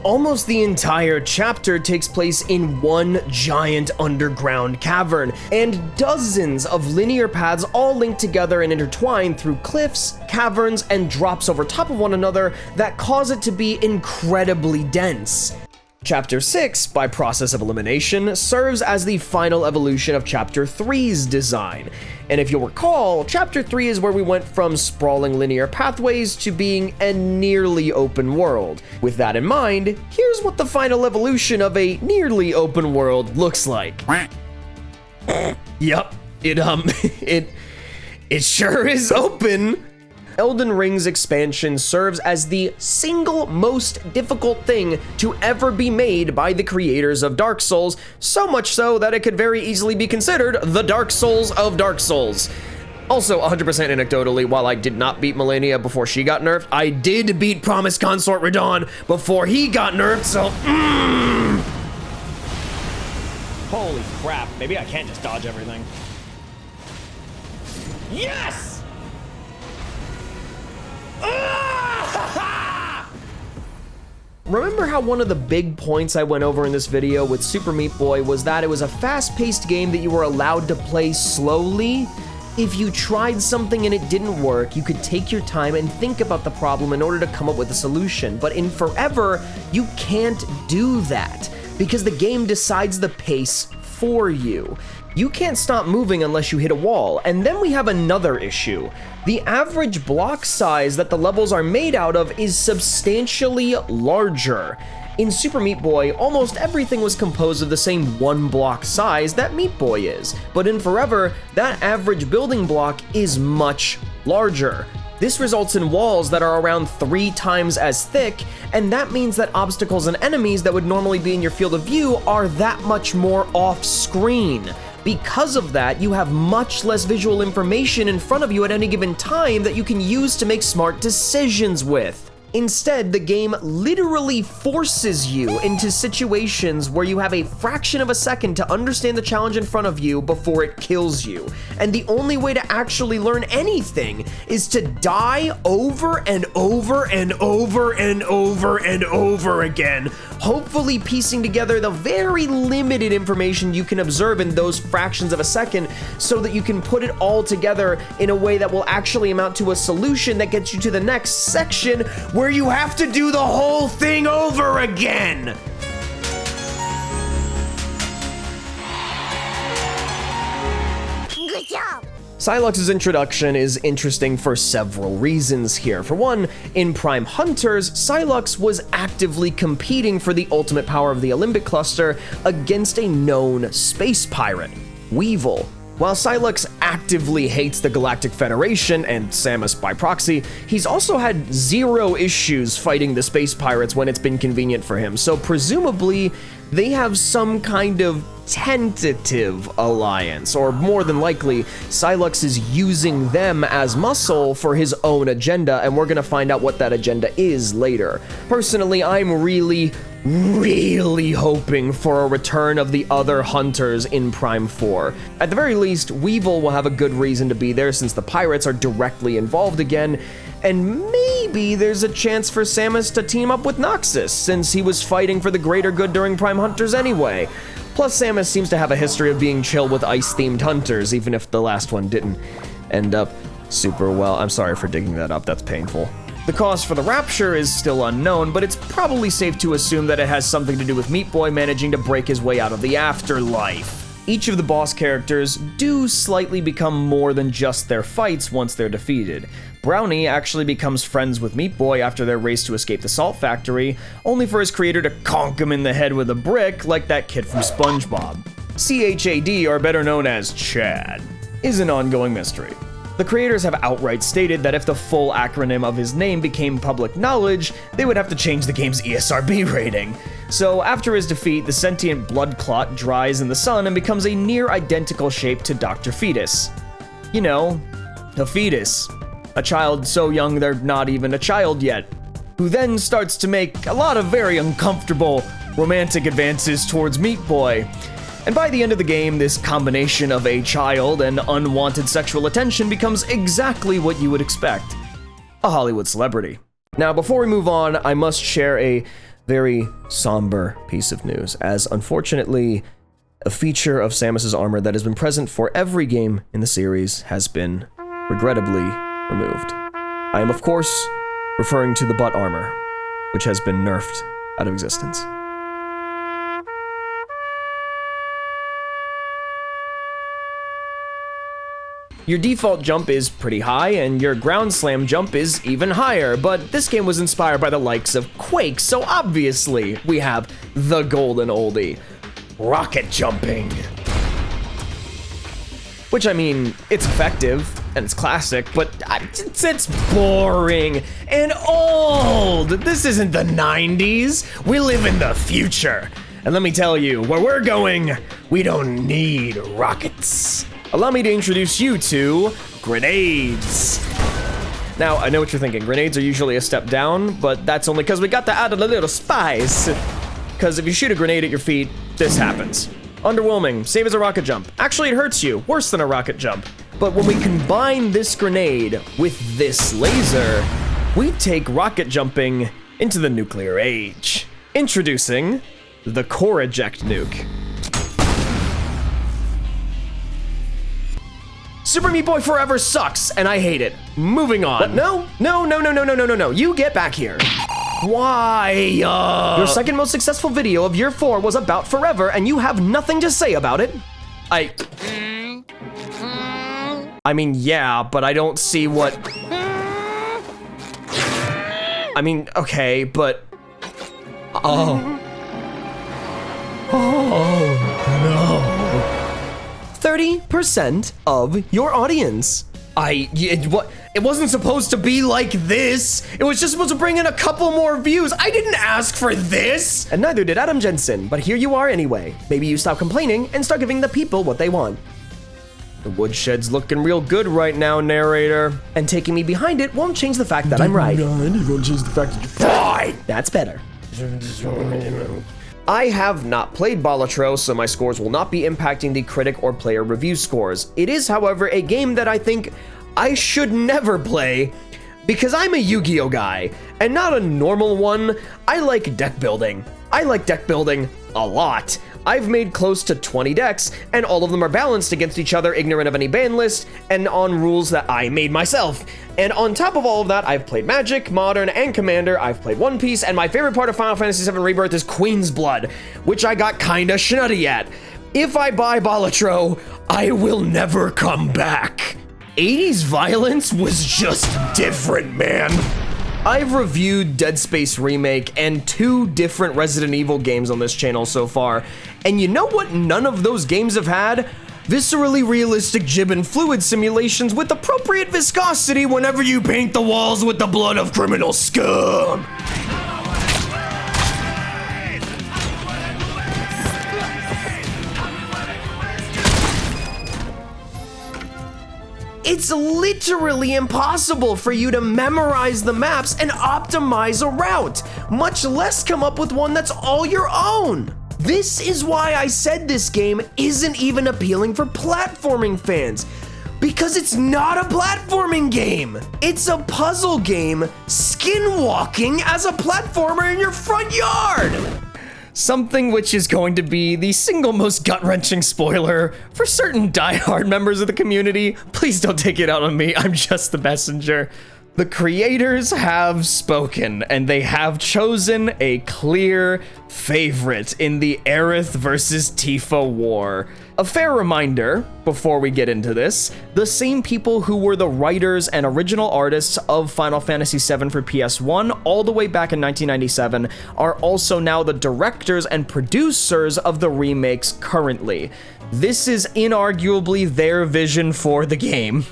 Almost the entire chapter takes place in one giant underground cavern, and dozens of linear paths all linked together and intertwined through cliffs, caverns, and drops over top of one another that cause it to be incredibly dense. Chapter 6, by process of elimination, serves as the final evolution of Chapter 3's design. And if you'll recall, Chapter 3 is where we went from sprawling linear pathways to being a nearly open world. With that in mind, here's what the final evolution of a nearly open world looks like. Yup, it sure is open. Elden Ring's expansion serves as the single most difficult thing to ever be made by the creators of Dark Souls, so much so that it could very easily be considered the Dark Souls of Dark Souls. Also, 100% anecdotally, while I did not beat Melania before she got nerfed, I did beat Promised Consort Radon before he got nerfed, so Holy crap, maybe I can't just dodge everything. Yes! Remember how one of the big points I went over in this video with Super Meat Boy was that it was a fast-paced game that you were allowed to play slowly? If you tried something and it didn't work, you could take your time and think about the problem in order to come up with a solution. But in Forever, you can't do that because the game decides the pace for you. You can't stop moving unless you hit a wall. And then we have another issue. The average block size that the levels are made out of is substantially larger. In Super Meat Boy, almost everything was composed of the same one block size that Meat Boy is, but in Forever, that average building block is much larger. This results in walls that are around 3 times as thick, and that means that obstacles and enemies that would normally be in your field of view are that much more off-screen. Because of that, you have much less visual information in front of you at any given time that you can use to make smart decisions with. Instead, the game literally forces you into situations where you have a fraction of a second to understand the challenge in front of you before it kills you. And the only way to actually learn anything is to die over and over and over and over and over again, hopefully piecing together the very limited information you can observe in those fractions of a second so that you can put it all together in a way that will actually amount to a solution that gets you to the next section where you have to do the whole thing over again. Good job. Psylux's introduction is interesting for several reasons here. For one, in Prime Hunters, Psylux was actively competing for the ultimate power of the Olympic Cluster against a known space pirate, Weevil. While Psylux actively hates the Galactic Federation and Samus by proxy, he's also had 0 issues fighting the space pirates when it's been convenient for him, so presumably they have some kind of tentative alliance, or more than likely, Psylux is using them as muscle for his own agenda, and we're gonna find out what that agenda is later. Personally, I'm really hoping for a return of the other hunters in Prime 4. At the very least, Weevil will have a good reason to be there since the pirates are directly involved again, and maybe there's a chance for Samus to team up with Noxus since he was fighting for the greater good during Prime Hunters anyway. Plus, Samus seems to have a history of being chill with ice-themed hunters, even if the last one didn't end up super well. I'm sorry for digging that up, that's painful. The cause for the rapture is still unknown, but it's probably safe to assume that it has something to do with Meat Boy managing to break his way out of the afterlife. Each of the boss characters do slightly become more than just their fights once they're defeated. Brownie actually becomes friends with Meat Boy after their race to escape the salt factory, only for his creator to conk him in the head with a brick like that kid from SpongeBob. CHAD, or better known as Chad, is an ongoing mystery. The creators have outright stated that if the full acronym of his name became public knowledge, they would have to change the game's ESRB rating. So after his defeat, the sentient blood clot dries in the sun and becomes a near identical shape to Dr. Fetus. You know, a fetus. A child so young they're not even a child yet, who then starts to make a lot of very uncomfortable romantic advances towards Meat Boy. And by the end of the game, this combination of a child and unwanted sexual attention becomes exactly what you would expect. A Hollywood celebrity. Now, before we move on, I must share a very somber piece of news, as unfortunately, a feature of Samus's armor that has been present for every game in the series has been, regrettably, removed. I am, of course, referring to the butt armor, which has been nerfed out of existence. Your default jump is pretty high, and your ground slam jump is even higher, but this game was inspired by the likes of Quake, so obviously we have the golden oldie, rocket jumping. Which, I mean, it's effective, and it's classic, but it's boring and old. This isn't the 90s, we live in the future. And let me tell you, where we're going, we don't need rockets. Allow me to introduce you to grenades. Now, I know what you're thinking. Grenades are usually a step down, but that's only because we got to add a little spice. Because if you shoot a grenade at your feet, this happens. Underwhelming, same as a rocket jump. Actually, it hurts you, worse than a rocket jump. But when we combine this grenade with this laser, we take rocket jumping into the nuclear age. Introducing the core eject nuke. Super Meat Boy Forever sucks, and I hate it. Moving on. But no, you get back here. Why? Your second most successful video of year 4 was about Forever, and you have nothing to say about it? I mean, yeah, but I don't see what... I mean, okay, but... Oh. Oh, no. 30% of your audience. It wasn't supposed to be like this. It was just supposed to bring in a couple more views. I didn't ask for this. And neither did Adam Jensen, but here you are anyway. Maybe you stop complaining and start giving the people what they want. The woodshed's looking real good right now, narrator. And taking me behind it won't change the fact that I'm right. It won't change the fact that you're fine. That's better. I have not played Balatro, so my scores will not be impacting the critic or player review scores. It is, however, a game that I think I should never play because I'm a Yu-Gi-Oh guy and not a normal one. I like deck building. I like deck building a lot. I've made close to 20 decks, and all of them are balanced against each other, ignorant of any ban list, and on rules that I made myself. And on top of all of that, I've played Magic, Modern, and Commander, I've played One Piece, and my favorite part of Final Fantasy VII Rebirth is Queen's Blood, which I got kinda schnutty at. If I buy Balatro, I will never come back. 80s violence was just different, man. I've reviewed Dead Space Remake and 2 different Resident Evil games on this channel so far, and you know what none of those games have had? Viscerally realistic jib and fluid simulations with appropriate viscosity whenever you paint the walls with the blood of criminal scum. It's literally impossible for you to memorize the maps and optimize a route, much less come up with one that's all your own. This is why I said this game isn't even appealing for platforming fans, because it's not a platforming game. It's a puzzle game, skinwalking as a platformer in your front yard. Something which is going to be the single most gut-wrenching spoiler for certain die-hard members of the community. Please don't take it out on me, I'm just the messenger. The creators have spoken, and they have chosen a clear favorite in the Aerith versus Tifa war. A fair reminder, before we get into this, the same people who were the writers and original artists of Final Fantasy VII for PS1 all the way back in 1997 are also now the directors and producers of the remakes currently. This is inarguably their vision for the game.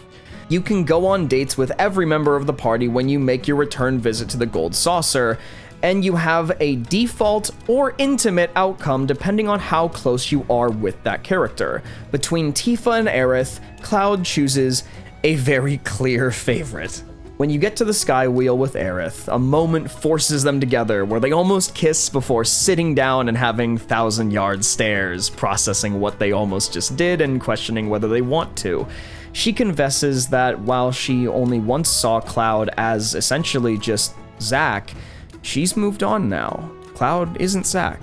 You can go on dates with every member of the party when you make your return visit to the Gold Saucer, and you have a default or intimate outcome depending on how close you are with that character. Between Tifa and Aerith, Cloud chooses a very clear favorite. When you get to the Sky Wheel with Aerith, a moment forces them together where they almost kiss before sitting down and having 1,000-yard stares, processing what they almost just did and questioning whether they want to. She confesses that while she only once saw Cloud as essentially just Zack, she's moved on now. Cloud isn't Zack.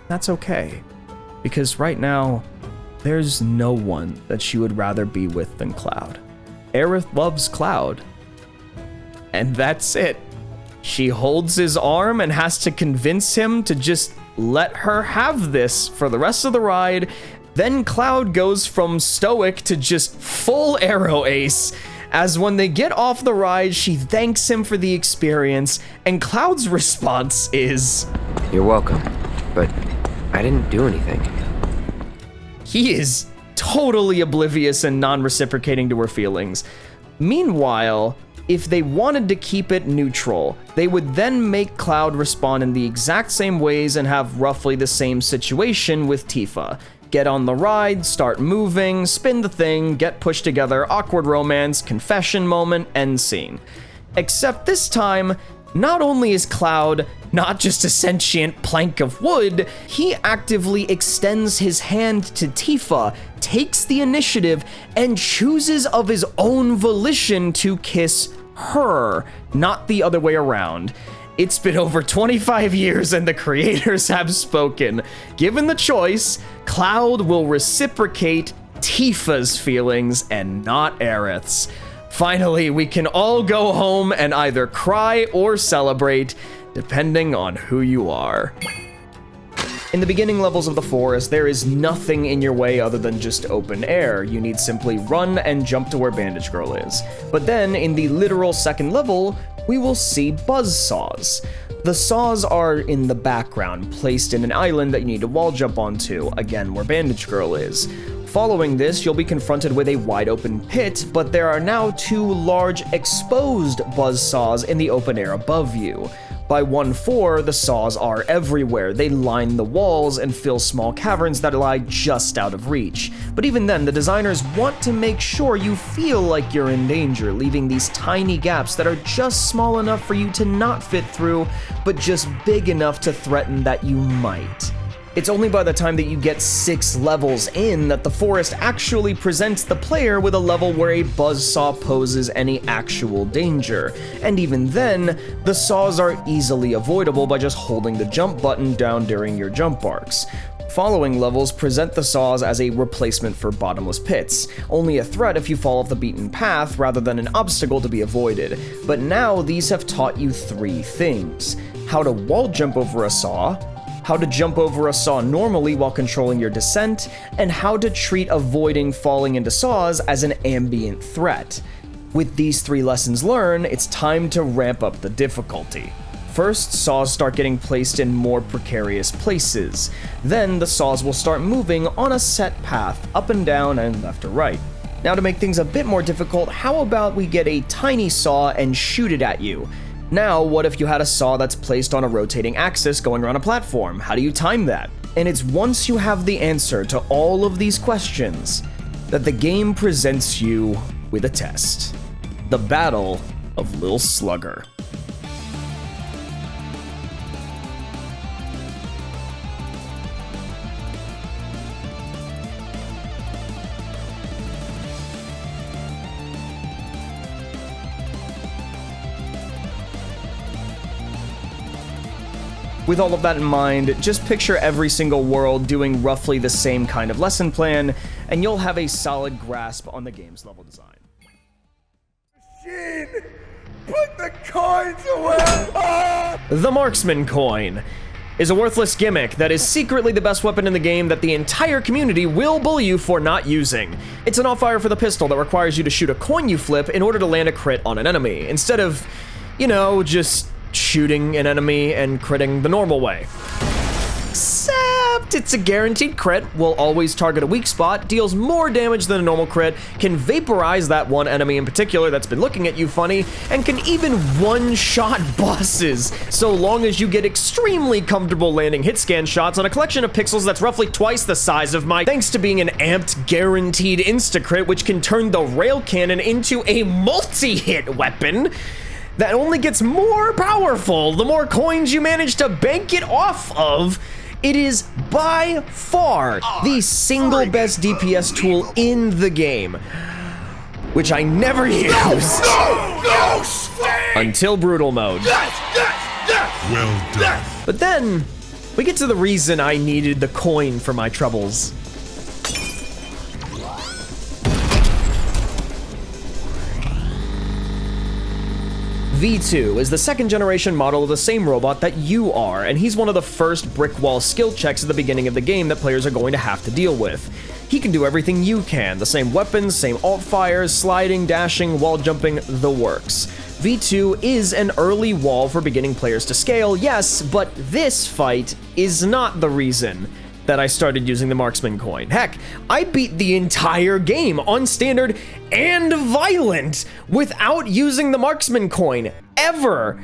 That's okay. Because right now, there's no one that she would rather be with than Cloud. Aerith loves Cloud. And that's it. She holds his arm and has to convince him to just let her have this for the rest of the ride. Then Cloud goes from stoic to just full arrow ace, as when they get off the ride, she thanks him for the experience, and Cloud's response is, "You're welcome, but I didn't do anything." He is totally oblivious and non-reciprocating to her feelings. Meanwhile, if they wanted to keep it neutral, they would then make Cloud respond in the exact same ways and have roughly the same situation with Tifa. Get on the ride, start moving, spin the thing, get pushed together, awkward romance, confession moment, end scene. Except this time, not only is Cloud not just a sentient plank of wood, he actively extends his hand to Tifa, takes the initiative, and chooses of his own volition to kiss her, not the other way around. It's been over 25 years and the creators have spoken. Given the choice, Cloud will reciprocate Tifa's feelings and not Aerith's. Finally, we can all go home and either cry or celebrate. depending on who you are. In the beginning levels of the forest, there is nothing in your way other than just open air. You need simply run and jump to where Bandage Girl is. But then, in the literal second level, we will see buzzsaws. The saws are in the background, placed in an island that you need to wall jump onto, again where Bandage Girl is. Following this, you'll be confronted with a wide open pit, but there are now 2 large exposed buzzsaws in the open air above you. By 1-4, the saws are everywhere. They line the walls and fill small caverns that lie just out of reach. But even then, the designers want to make sure you feel like you're in danger, leaving these tiny gaps that are just small enough for you to not fit through, but just big enough to threaten that you might. It's only by the time that you get 6 levels in that the forest actually presents the player with a level where a buzzsaw poses any actual danger. And even then, the saws are easily avoidable by just holding the jump button down during your jump arcs. Following levels present the saws as a replacement for bottomless pits, only a threat if you fall off the beaten path rather than an obstacle to be avoided. But now these have taught you 3 things: how to wall jump over a saw, how to jump over a saw normally while controlling your descent, and how to treat avoiding falling into saws as an ambient threat. With these 3 lessons learned, it's time to ramp up the difficulty. First, saws start getting placed in more precarious places. Then, the saws will start moving on a set path, up and down and left or right. Now, to make things a bit more difficult, how about we get a tiny saw and shoot it at you? Now, what if you had a saw that's placed on a rotating axis going around a platform? How do you time that? And it's once you have the answer to all of these questions that the game presents you with a test. The Battle of Lil Slugger. With all of that in mind, just picture every single world doing roughly the same kind of lesson plan, and you'll have a solid grasp on the game's level design. Machine! Put the coins away! The Marksman Coin is a worthless gimmick that is secretly the best weapon in the game that the entire community will bully you for not using. It's an off-fire for the pistol that requires you to shoot a coin you flip in order to land a crit on an enemy, instead of, you know, just shooting an enemy and critting the normal way. Except it's a guaranteed crit, will always target a weak spot, deals more damage than a normal crit, can vaporize that one enemy in particular that's been looking at you funny, and can even one-shot bosses, so long as you get extremely comfortable landing hit scan shots on a collection of pixels that's roughly twice the size of my, thanks to being an amped guaranteed insta-crit, which can turn the rail cannon into a multi-hit weapon that only gets more powerful the more coins you manage to bank it off of. It is by far the single best DPS tool in the game, which I never used until brutal mode. Well done. But then we get to the reason I needed the coin for my troubles. V2 is the 2nd generation model of the same robot that you are, and he's one of the first brick wall skill checks at the beginning of the game that players are going to have to deal with. He can do everything you can, the same weapons, same alt fires, sliding, dashing, wall jumping, the works. V2 is an early wall for beginning players to scale, yes, but this fight is not the reason that I started using the Marksman Coin. Heck, I beat the entire game on standard and violent without using the Marksman Coin, ever.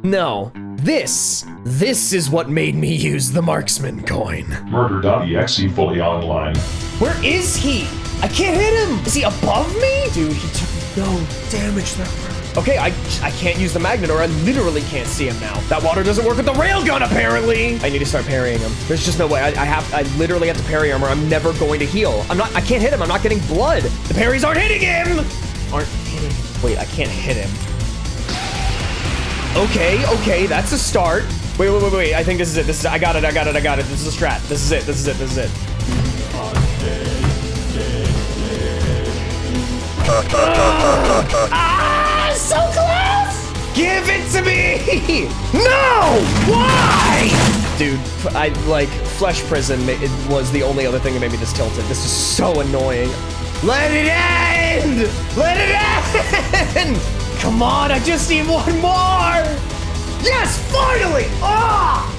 No, this is what made me use the Marksman Coin. Murder.exe fully online. Where is he? I can't hit him. Is he above me? Dude, he took no damage that round. Okay, I can't use the magnet or I literally can't see him now. That water doesn't work with the railgun, apparently. I need to start parrying him. There's just no way. I literally have to parry him or I'm never going to heal. I can't hit him. I'm not getting blood. The parries aren't hitting him. Wait, I can't hit him. Okay, that's a start. Wait. I think this is it. I got it. This is a strat. This is it. So close! Give it to me! No! Why? Dude, Flesh Prison it was the only other thing that made me just tilted. This is so annoying. Let it end! Let it end! Come on, I just need one more! Yes, finally! Ah!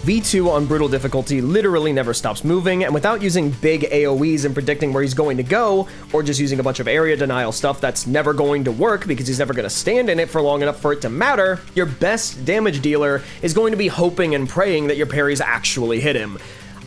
V2 on brutal difficulty literally never stops moving, and without using big AoEs and predicting where he's going to go, or just using a bunch of area denial stuff that's never going to work because he's never going to stand in it for long enough for it to matter, your best damage dealer is going to be hoping and praying that your parries actually hit him.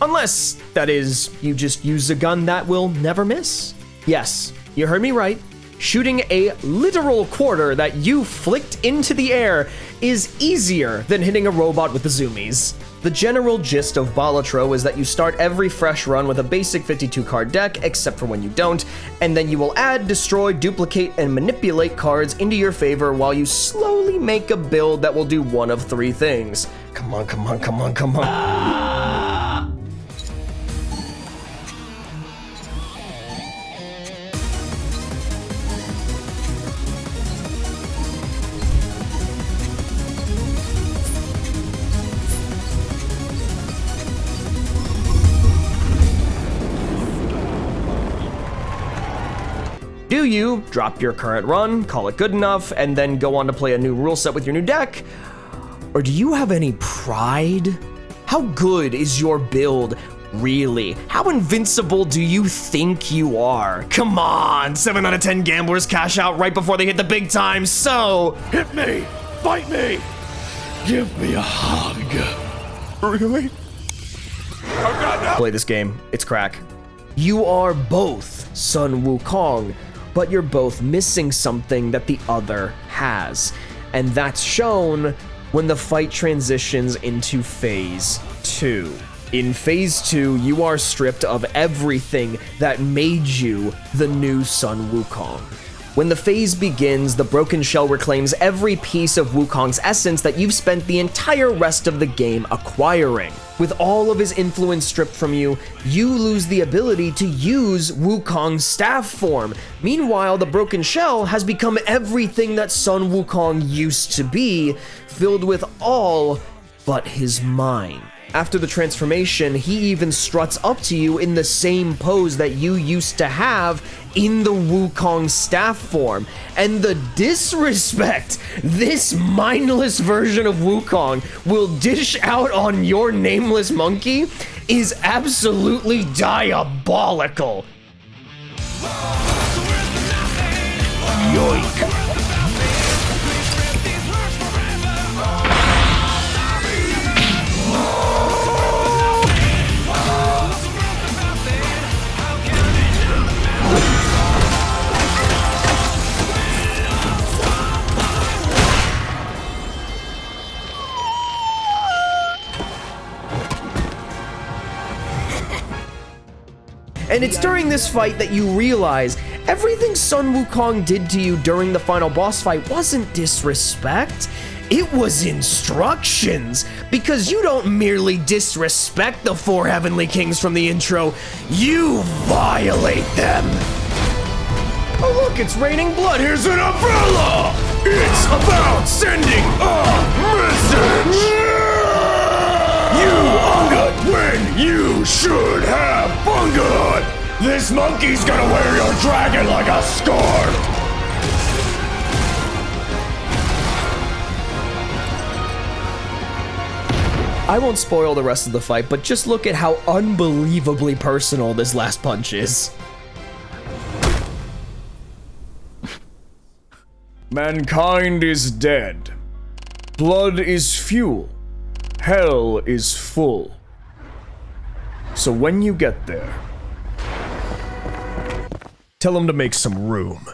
Unless, that is, you just use a gun that will never miss. Yes, you heard me right. Shooting a literal quarter that you flicked into the air is easier than hitting a robot with the zoomies. The general gist of Balatro is that you start every fresh run with a basic 52 card deck, except for when you don't, and then you will add, destroy, duplicate, and manipulate cards into your favor while you slowly make a build that will do one of three things. Come on, come on, come on, come on. Do you drop your current run, call it good enough, and then go on to play a new rule set with your new deck? Or do you have any pride? How good is your build, really? How invincible do you think you are? Come on, 7 out of 10 gamblers cash out right before they hit the big time, so... Hit me! Fight me! Give me a hug. Really? Oh God, no! Play this game, it's crack. You are both Sun Wukong, but you're both missing something that the other has. And that's shown when the fight transitions into Phase 2. In Phase 2, you are stripped of everything that made you the new Sun Wukong. When the phase begins, the broken shell reclaims every piece of Wukong's essence that you've spent the entire rest of the game acquiring. With all of his influence stripped from you, you lose the ability to use Wukong's staff form. Meanwhile, the broken shell has become everything that Sun Wukong used to be, filled with all but his mind. After the transformation, he even struts up to you in the same pose that you used to have in the Wukong staff form. And the disrespect this mindless version of Wukong will dish out on your nameless monkey is absolutely diabolical. Yoink. And it's during this fight that you realize everything Sun Wukong did to you during the final boss fight wasn't disrespect, it was instructions. Because you don't merely disrespect the 4 Heavenly Kings from the intro, you violate them. Oh look, it's raining blood. Here's an umbrella! It's about sending a message! You Ungut when you should have Bungut! This monkey's gonna wear your dragon like a scarf! I won't spoil the rest of the fight, but just look at how unbelievably personal this last punch is. Mankind is dead. Blood is fuel. Hell is full. So when you get there, tell them to make some room.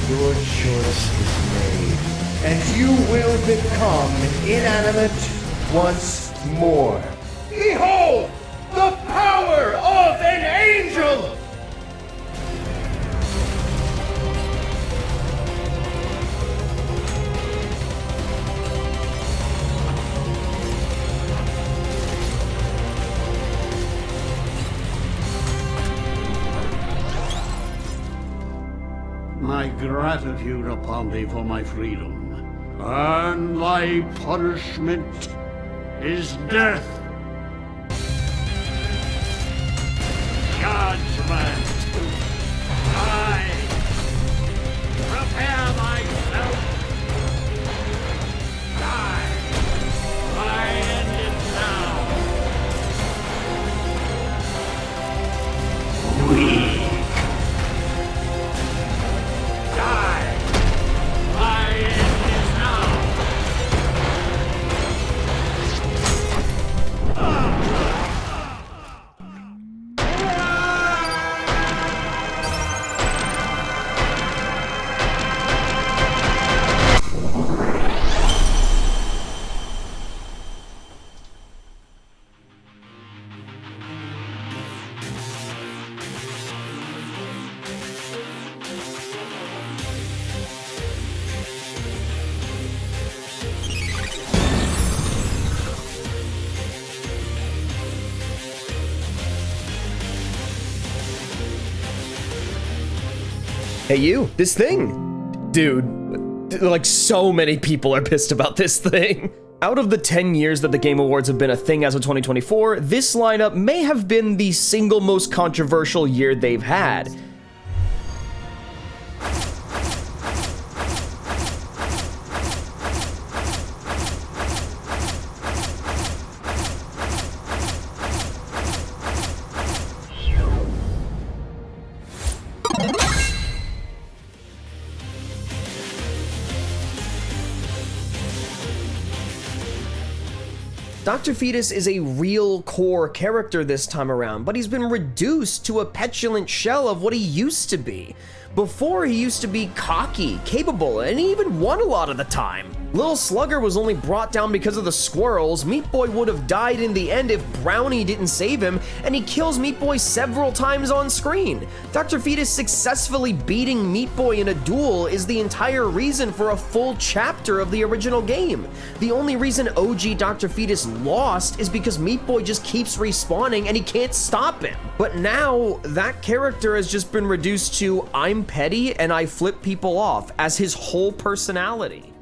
Your choice is made. and you will become inanimate once more. Behold, the power of an angel! My gratitude upon thee for my freedom, and thy punishment is death. Judgment. I prepare thyself. Die. I end it now. We. Hey you, this thing. Dude, like so many people are pissed about this thing. Out of the 10 years that the Game Awards have been a thing as of 2024, this lineup may have been the single most controversial year they've had. Dr. Fetus is a real core character this time around, but he's been reduced to a petulant shell of what he used to be. Before, he used to be cocky, capable, and he even won a lot of the time. Little Slugger was only brought down because of the squirrels. Meat Boy would have died in the end if Brownie didn't save him, and he kills Meat Boy several times on screen. Dr. Fetus successfully beating Meat Boy in a duel is the entire reason for a full chapter of the original game. The only reason OG Dr. Fetus lost is because Meat Boy just keeps respawning and he can't stop him. But now, that character has just been reduced to I'm petty and I flip people off as his whole personality.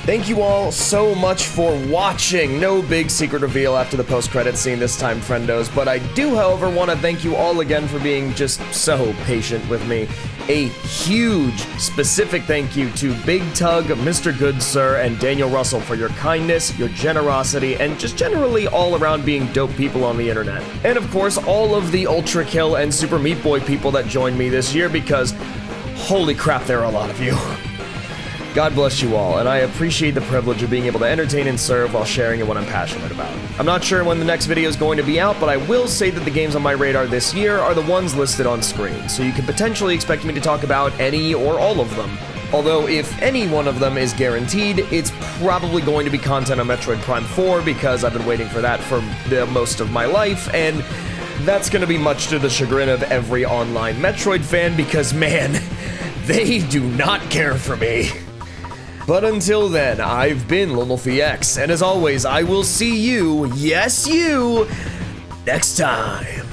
Thank you all so much for watching. No big secret reveal after the post-credit scene this time, friendos, but I do, however, want to thank you all again for being just so patient with me. A huge, specific thank you to Big Tug, Mr. Good Sir, and Daniel Russell for your kindness, your generosity, and just generally all around being dope people on the internet. And of course, all of the Ultra Kill and Super Meat Boy people that joined me this year, because holy crap, there are a lot of you. God bless you all, and I appreciate the privilege of being able to entertain and serve while sharing in what I'm passionate about. I'm not sure when the next video is going to be out, but I will say that the games on my radar this year are the ones listed on screen, so you can potentially expect me to talk about any or all of them. Although, if any one of them is guaranteed, it's probably going to be content on Metroid Prime 4, because I've been waiting for that for the most of my life, and that's going to be much to the chagrin of every online Metroid fan, because man, they do not care for me. But until then, I've been LilNulfyX, and as always, I will see you, yes you, next time.